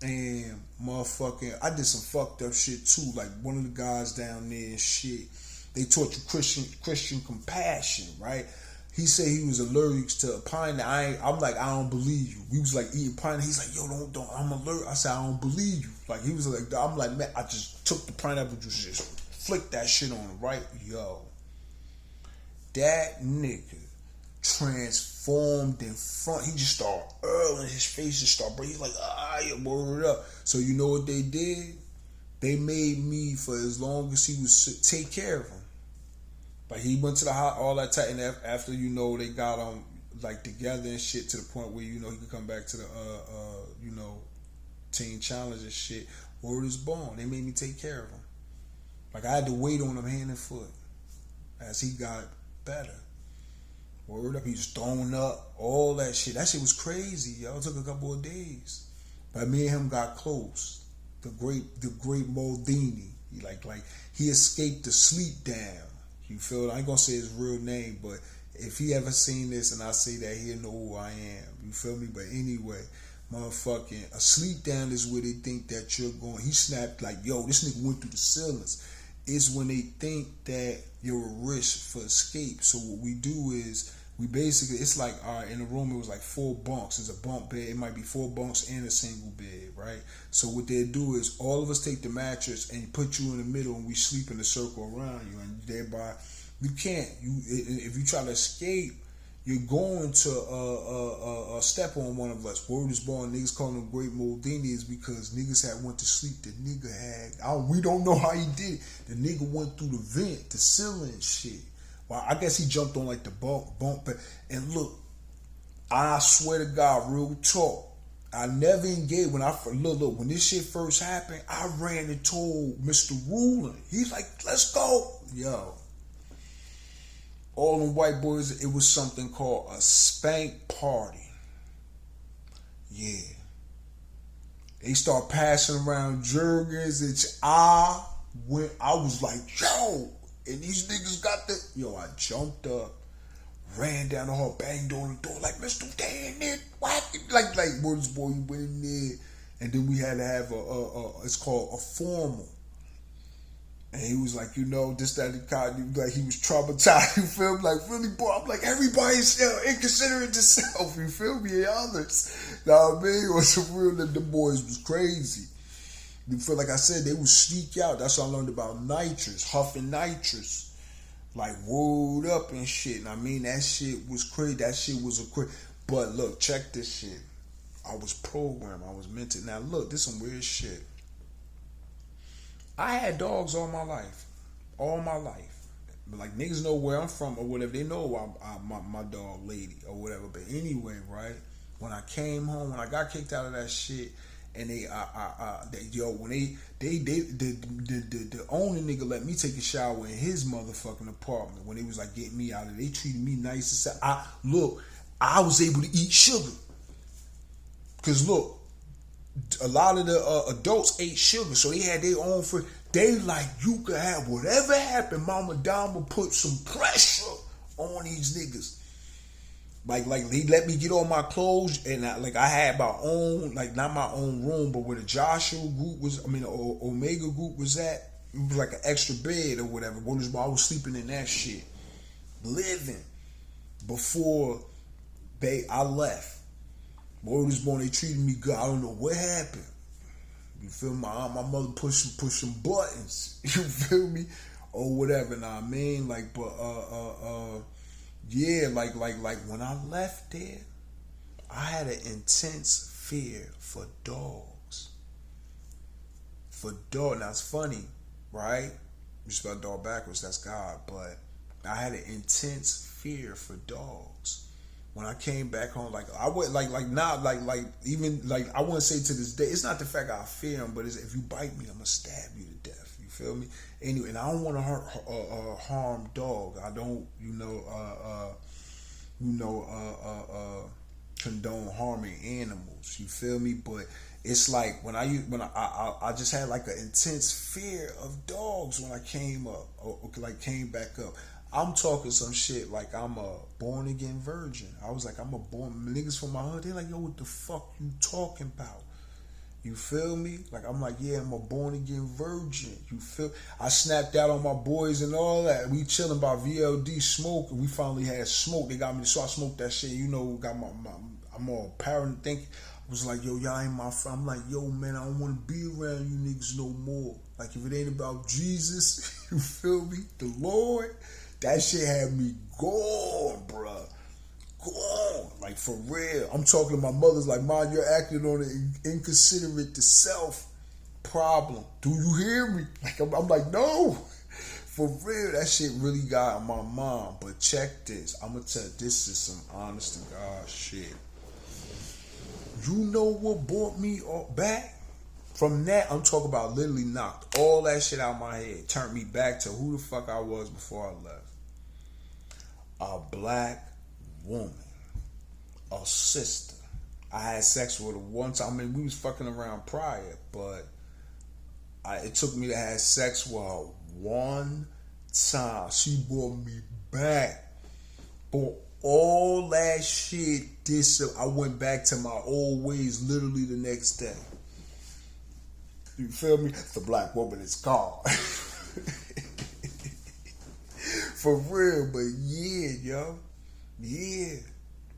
[SPEAKER 1] and motherfucking I did some fucked up shit too. Like one of the guys down there and shit, they taught you Christian compassion, right? He said he was allergic to pineapple. I'm like, I don't believe you. We was like eating pineapple. He's like, yo, don't. I'm allergic. I said, I don't believe you. Like he was like, I'm like, man, I just took the pineapple juice, just flicked that shit on, right? Yo, that nigga transformed in front. He just started earling, his face just started breaking. He's like, yeah, word up. So you know what they did? They made me, for as long as he was, take care of him. Like he went to the house all that time, and after they got him like together and shit to the point where he could come back to the teen challenge and shit. Word is born. They made me take care of him. Like I had to wait on him hand and foot as he got better. Word up, he was thrown up, all that shit. That shit was crazy, yo. It took a couple of days, but me and him got close. The great Moldini. He escaped the sleep down. You feel? I ain't gonna say his real name, but if he ever seen this and I say that, he'll know who I am. You feel me? But anyway, motherfucking a sleep down is where they think that you're going. He snapped like, yo, this nigga went through the ceilings. It's when they think that you're a risk for escape. So what we do is we basically, it's like, all right, in the room it was like 4 bunks. There's a bunk bed. It might be 4 bunks and a single bed, right? So what they do is all of us take the mattress and put you in the middle, and we sleep in a circle around you, and thereby you can't. If you try to escape, you're going to step on one of us. Word is born. Niggas call him Great Moldini is because niggas had went to sleep. The nigga we don't know how he did it. The nigga went through the vent, the ceiling and shit. Well, I guess he jumped on like the bump. And look, I swear to God, real talk, I never engaged. When when this shit first happened, I ran and told Mr. Rulin. He's like, let's go. Yo. All them white boys, it was something called a spank party. Yeah. They start passing around Jergens, and I was like, yo, and these niggas got the, I jumped up, ran down the hall, banged on the door, like, Mr. Damn it, what? Like, words, boy, you went in there, and then we had to have it's called a formal. And he was like, this, that, and kind. Like, he was traumatized. You feel me? Like, really, boy. I'm like, everybody's inconsiderate to self. You feel me? And others. Know what I mean? It was some real, the boys was crazy. You feel like I said, they would sneak out. That's what I learned about nitrous, huffing nitrous. Like, rolled up and shit. And I mean, that shit was crazy. That shit was a crazy. But look, check this shit. I was programmed. I was meant to. Now, look, this some weird shit. I had dogs all my life. All my life. But like, niggas know where I'm from or whatever. They know my dog lady or whatever. But anyway, right? When I came home, when I got kicked out of that shit, and the owner nigga let me take a shower in his motherfucking apartment when they was like getting me out of it. They treated me nice. I was able to eat sugar. Cause look, a lot of the adults ate sugar, so they had their own food. They like, you could have whatever happened. Mama Dama put some pressure on these niggas. Like he let me get on my clothes, and I had my own, like not my own room, but where the Joshua group was, the Omega group was at, it was like an extra bed or whatever. I was sleeping in that shit, living before I left. Boy, they treated me good. I don't know what happened. You feel me? My mother pushed some buttons. You feel me? Or whatever. Know what I mean? Like, but yeah, like when I left there, I had an intense fear for dogs. Now it's funny, right? You spell dog backwards, that's God. But I had an intense fear for dogs. When I came back home, like I would even I wouldn't say to this day, it's not the fact I fear them, but it's, if you bite me, I'm gonna stab you to death. You feel me? Anyway, and I don't want to harm dog. I don't, condone harming animals. You feel me? But it's like when I just had like an intense fear of dogs when I came up, or came back up. I'm talking some shit like I'm a born again virgin. I was like, niggas from my hood, they like, yo, what the fuck you talking about? You feel me? Like, I'm like, yeah, I'm a born again virgin. You feel? I snapped out on my boys and all that. We chilling about VLD smoke, and we finally had smoke. They got me, so I smoked that shit. Got I'm all paranoid thinking. I was like, yo, y'all ain't my friend. I'm like, yo, man, I don't want to be around you niggas no more. Like, if it ain't about Jesus, you feel me? The Lord. That shit had me gone, bruh. Gone. Like, for real. I'm talking to my mother's like, Mom, you're acting on an inconsiderate to self problem. Do you hear me? Like, I'm like, no. For real, that shit really got on my mom. But check this. I'm going to tell you, this is some honest to God shit. You know what brought me back? From that, I'm talking about literally knocked all that shit out of my head. Turned me back to who the fuck I was before I left. A black woman. A sister. I had sex with her one time. We was fucking around prior, but it took me to have sex with her one time. She brought me back. But all that shit, I went back to my old ways literally the next day. You feel me? The black woman is gone. For real, but yeah, yo. Yeah.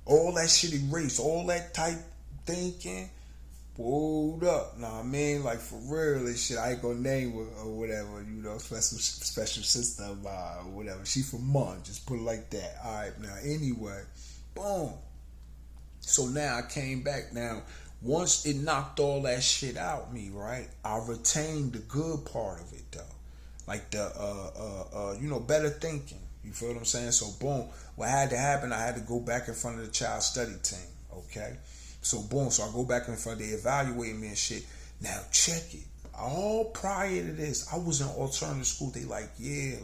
[SPEAKER 1] All that shit erased. All that type thinking. Hold up. Know what I mean? Like, for real, this shit, I ain't gonna name her or whatever, special sister of mine or whatever. She from Munn. Just put it like that. Alright, now, anyway. Boom. So now I came back. Now, once it knocked all that shit out me, right, I retained the good part of it, though. Like the, better thinking. You feel what I'm saying? So, boom. What had to happen, I had to go back in front of the child study team, okay? So, boom. So, I go back in front, they evaluate me and shit. Now, check it. All prior to this, I was in alternative school. They like, yeah,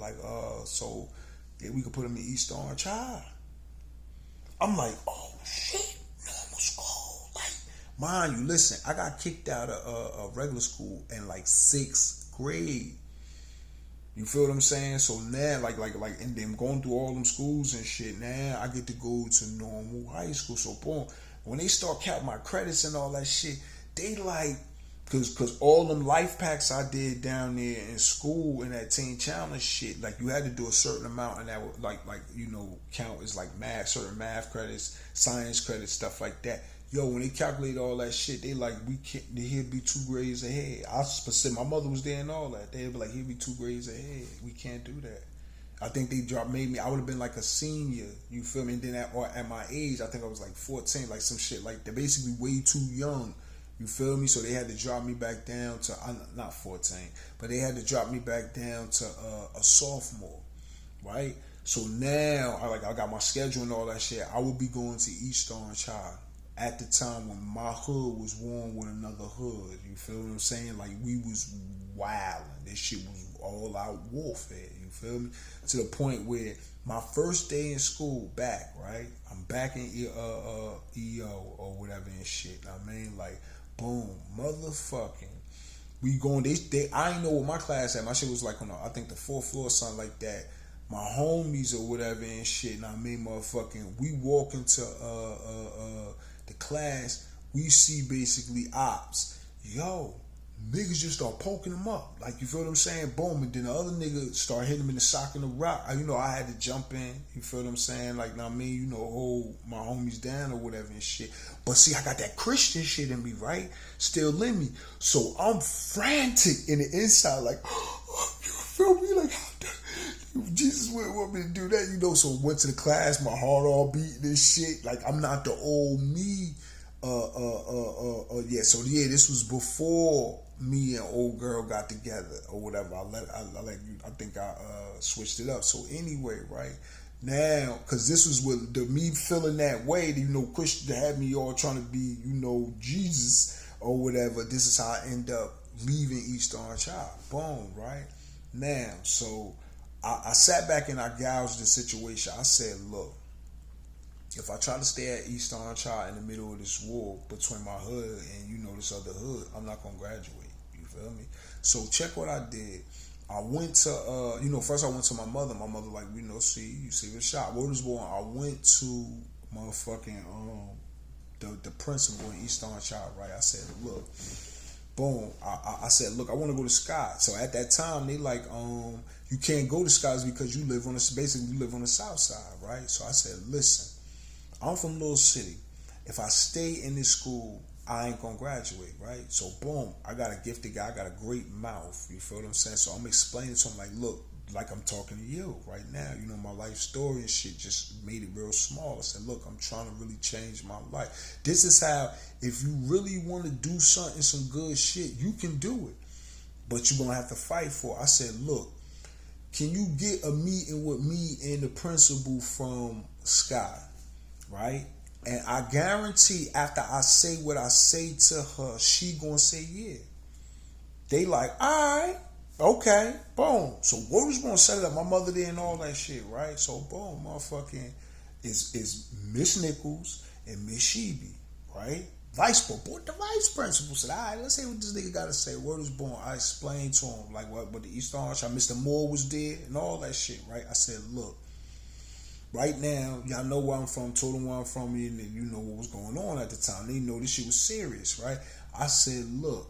[SPEAKER 1] we could put him in East Orange High. I'm like, oh, shit. Normal school. Mind you, listen, I got kicked out of regular school in like 6th grade. You feel what I'm saying? So now, and then going through all them schools and shit, now I get to go to normal high school. So boom, when they start counting my credits and all that shit, they like, Cause all them life packs I did down there in school in that teen challenge shit, like you had to do a certain amount, and that would like count as like math, certain math credits, science credits, stuff like that. Yo, when they calculate all that shit, they like we can't. He'd be 2 grades ahead. I specific. My mother was there and all that. They'd be like, he'd be 2 grades ahead. We can't do that. I think they made me. I would have been like a senior. You feel me? And then at my age, I think I was like 14, like some shit like that. Basically, way too young. You feel me? So they had to drop me back down to not 14, but they had to drop me back down to a sophomore, right? So now I got my schedule and all that shit. I would be going to East Orange High at the time when my hood was warm with another hood. You feel what I'm saying? Like we was wilding. This shit was all out warfare. You feel me? To the point where my first day in school back, right? I'm back in EO or whatever and shit. I mean, like, boom, motherfucking. We going. I ain't know what my class at. My shit was like on I think the 4th floor or something like that. My homies or whatever and shit. And I mean, motherfucking. We walk into the class. We see basically ops. Yo, niggas just start poking them up. Like, you feel what I'm saying? Boom. And then the other nigga start hitting him in the sock and the rock. I had to jump in. You feel what I'm saying? Like, I mean, hold my homies down or whatever and shit. But see, I got that Christian shit in me, right? Still in me. So I'm frantic in the inside, like, you feel me? Like, Jesus wouldn't want me to do that, So went to the class, my heart all beating and shit. Like, I'm not the old me. So this was before me and old girl got together or whatever. I think I switched it up. So anyway, right now, because this was with me feeling that way, Christian had me all trying to be, Jesus or whatever. This is how I end up leaving East Orange High. Boom, right now. So I sat back and I gouged the situation. I said, look, if I try to stay at East Orange High in the middle of this war between my hood and this other hood, I'm not gonna graduate. You feel me? So check what I did. I went to first I went to my mother. My mother like, see the shot. Word was born. I went to motherfucking the principal in East Orange High, right? I said, look, boom. I said, look, I want to go to Scott. So at that time they like, you can't go to Scott's because you live on the south side, right? So I said, listen, I'm from Little City. If I stay in this school, I ain't gonna graduate, right? So boom, I got a gifted guy, I got a great mouth. You feel what I'm saying? So I'm explaining to him like, look, like I'm talking to you right now. My life story and shit just made it real small. I said, look, I'm trying to really change my life. This is how, if you really want to do something, some good shit, you can do it. But you're gonna have to fight for it. I said, look, can you get a meeting with me and the principal from Sky? Right? And I guarantee after I say what I say to her, she gonna say yeah. They like, alright, okay, boom. So what was gonna set it up? My mother there and all that shit, right? So boom, motherfucking is Miss Nichols and Miss Sheeby, right? The vice principal said, alright, let's see what this nigga gotta say. Word was born. I explained to him like what the East Orange, Mr. Moore was there and all that shit, right? I said, look, right now, y'all know where I'm from, told them where I'm from, and you know what was going on at the time. They know this shit was serious, right? I said, look,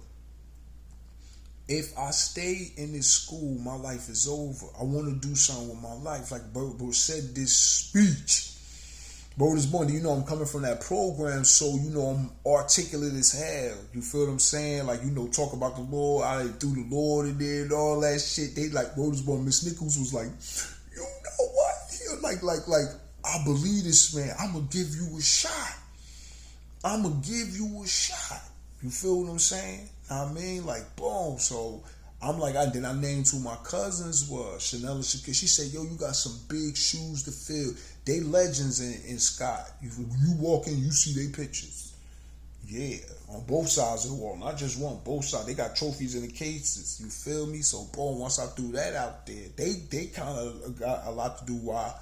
[SPEAKER 1] if I stay in this school, my life is over. I want to do something with my life. Like Bro said this speech. Bro was born, I'm coming from that program, so, I'm articulate as hell. You feel what I'm saying? Like, talk about the Lord, I through the Lord and then all that shit. They like, Bro was born, Miss Nichols was like, you know what? Like, I believe this, man. I'm going to give you a shot. You feel what I'm saying? I mean, like, boom. So I'm like, I named who my cousins were. Chanel and Shakira. She said, yo, you got some big shoes to fill. They legends in Scott. When you walk in, you see their pictures. Yeah, on both sides of the wall. Not just one, both sides. They got trophies in the cases. You feel me? So, boom, once I threw that out there, they kind of got a lot to do why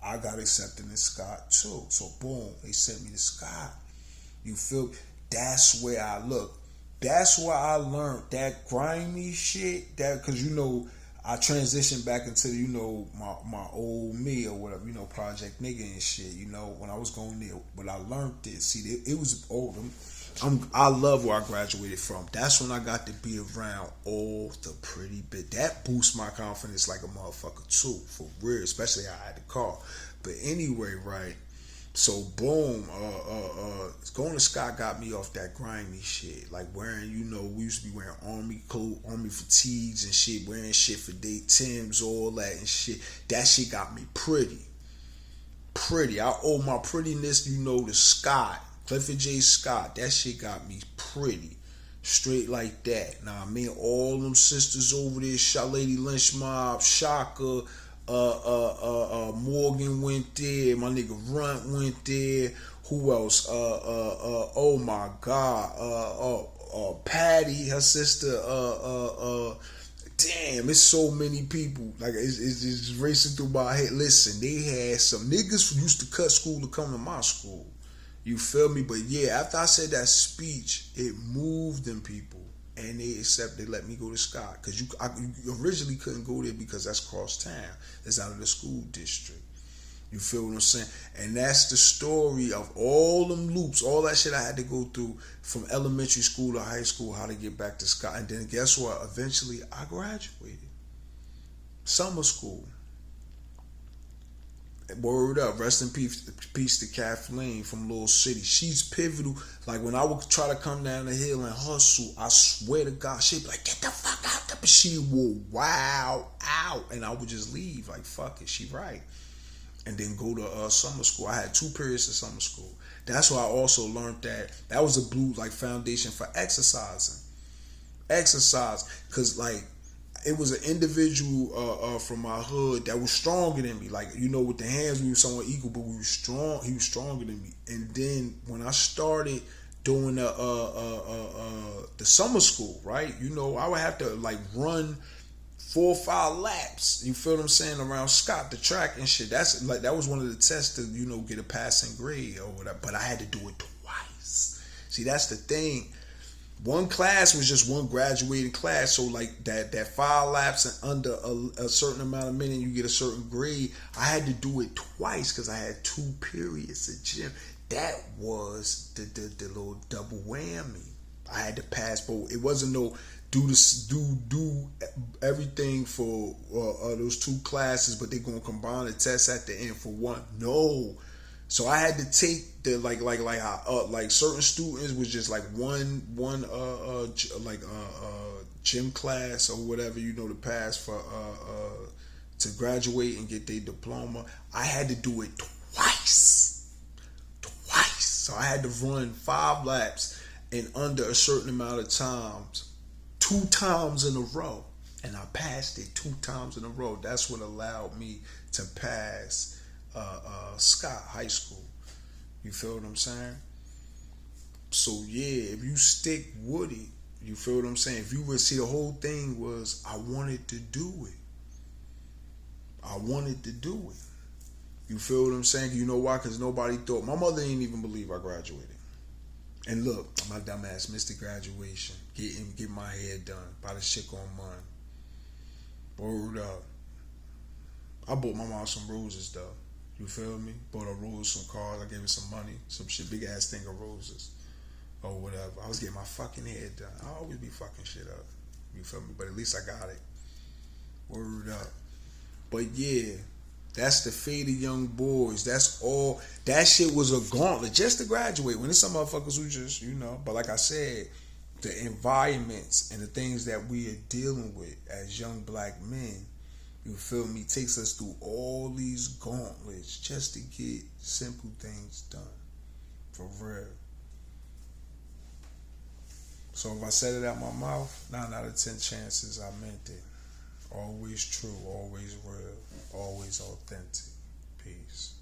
[SPEAKER 1] I got accepted in Scott too. So, boom, they sent me to Scott. You feel? That's where I look. That's where I learned that grimy shit. That because I transitioned back into my old me or whatever, Project Nigga and shit. When I was going there, but I learned this. See, it was old. I love where I graduated from. That's when I got to be around all the pretty bit. That boosts my confidence like a motherfucker too, for real. Especially I had the car. But anyway, right. So boom, going to Scott got me off that grimy shit. Like wearing, we used to be wearing army clothes, army fatigues and shit, wearing shit for day Timbs, all that and shit. That shit got me pretty. I owe my prettiness, to Scott. Clifford J. Scott. That shit got me pretty. Straight like that. Now, me and all them sisters over there, Shot Lady Lynch Mob, Shaka, Morgan went there, my nigga Runt went there. Who else? Oh my God. Patty, her sister, damn, it's so many people. Like it's racing through my head. Listen, they had some niggas who used to cut school to come to my school. You feel me? But yeah, after I said that speech, it moved them people, and they let me go to Scott because you originally couldn't go there because that's cross town. It's out of the school district. You feel what I'm saying? And that's the story of all them loops, all that shit I had to go through from elementary school to high school, how to get back to Scott. And then guess what? Eventually, I graduated. Summer school. Word up. Rest in peace to Kathleen from Little City. She's pivotal. Like, when I would try to come down the hill and hustle, I swear to God, she'd be like, get the fuck out there. But she would wow out. And I would just leave. Like, fuck it. She right. And then go to summer school. I had 2 periods of summer school. That's why I also learned that was a blue foundation for exercising. Exercise, cause it was an individual from my hood that was stronger than me. Like, with the hands we were somewhat equal, but we were strong. He was stronger than me. And then when I started doing the summer school, right? I would have to run 4 or 5 laps, you feel what I'm saying, around Scott, the track and shit. That was one of the tests to, get a passing grade or whatever. But I had to do it twice. See, that's the thing. One class was just one graduating class. So that 5 laps and under a certain amount of minutes, you get a certain grade. I had to do it twice because I had 2 periods of gym. That was the little double whammy. I had to pass both. It wasn't no do everything for those 2 classes, but they're gonna combine the test at the end for one. No, so I had to take the like certain students was just one gym class or whatever, to pass for to graduate and get their diploma. I had to do it twice. So I had to run 5 laps in under a certain amount of times. 2 times in a row, and I passed it 2 times in a row. That's what allowed me to pass Scott High School. You feel what I'm saying? So yeah, if you stick with it, you feel what I'm saying? If you would see, the whole thing was I wanted to do it. You feel what I'm saying? You know why? Because nobody thought. My mother didn't even believe I graduated. And look, my dumb ass missed the graduation. Get my hair done. Buy the shit on mine. Word up. I bought my mom some roses though. You feel me? Bought her roses, some cars. I gave her some money. Some shit, big ass thing of roses. Or whatever. I was getting my fucking hair done. I always be fucking shit up. You feel me? But at least I got it. Word up. But yeah. That's the fate of young boys. That's all. That shit was a gauntlet just to graduate. When there's some motherfuckers who just, But like I said, the environments and the things that we are dealing with as young black men, you feel me, takes us through all these gauntlets just to get simple things done. For real. So if I said it out my mouth, 9 out of 10 chances I meant it. Always true, always real, always authentic. Peace.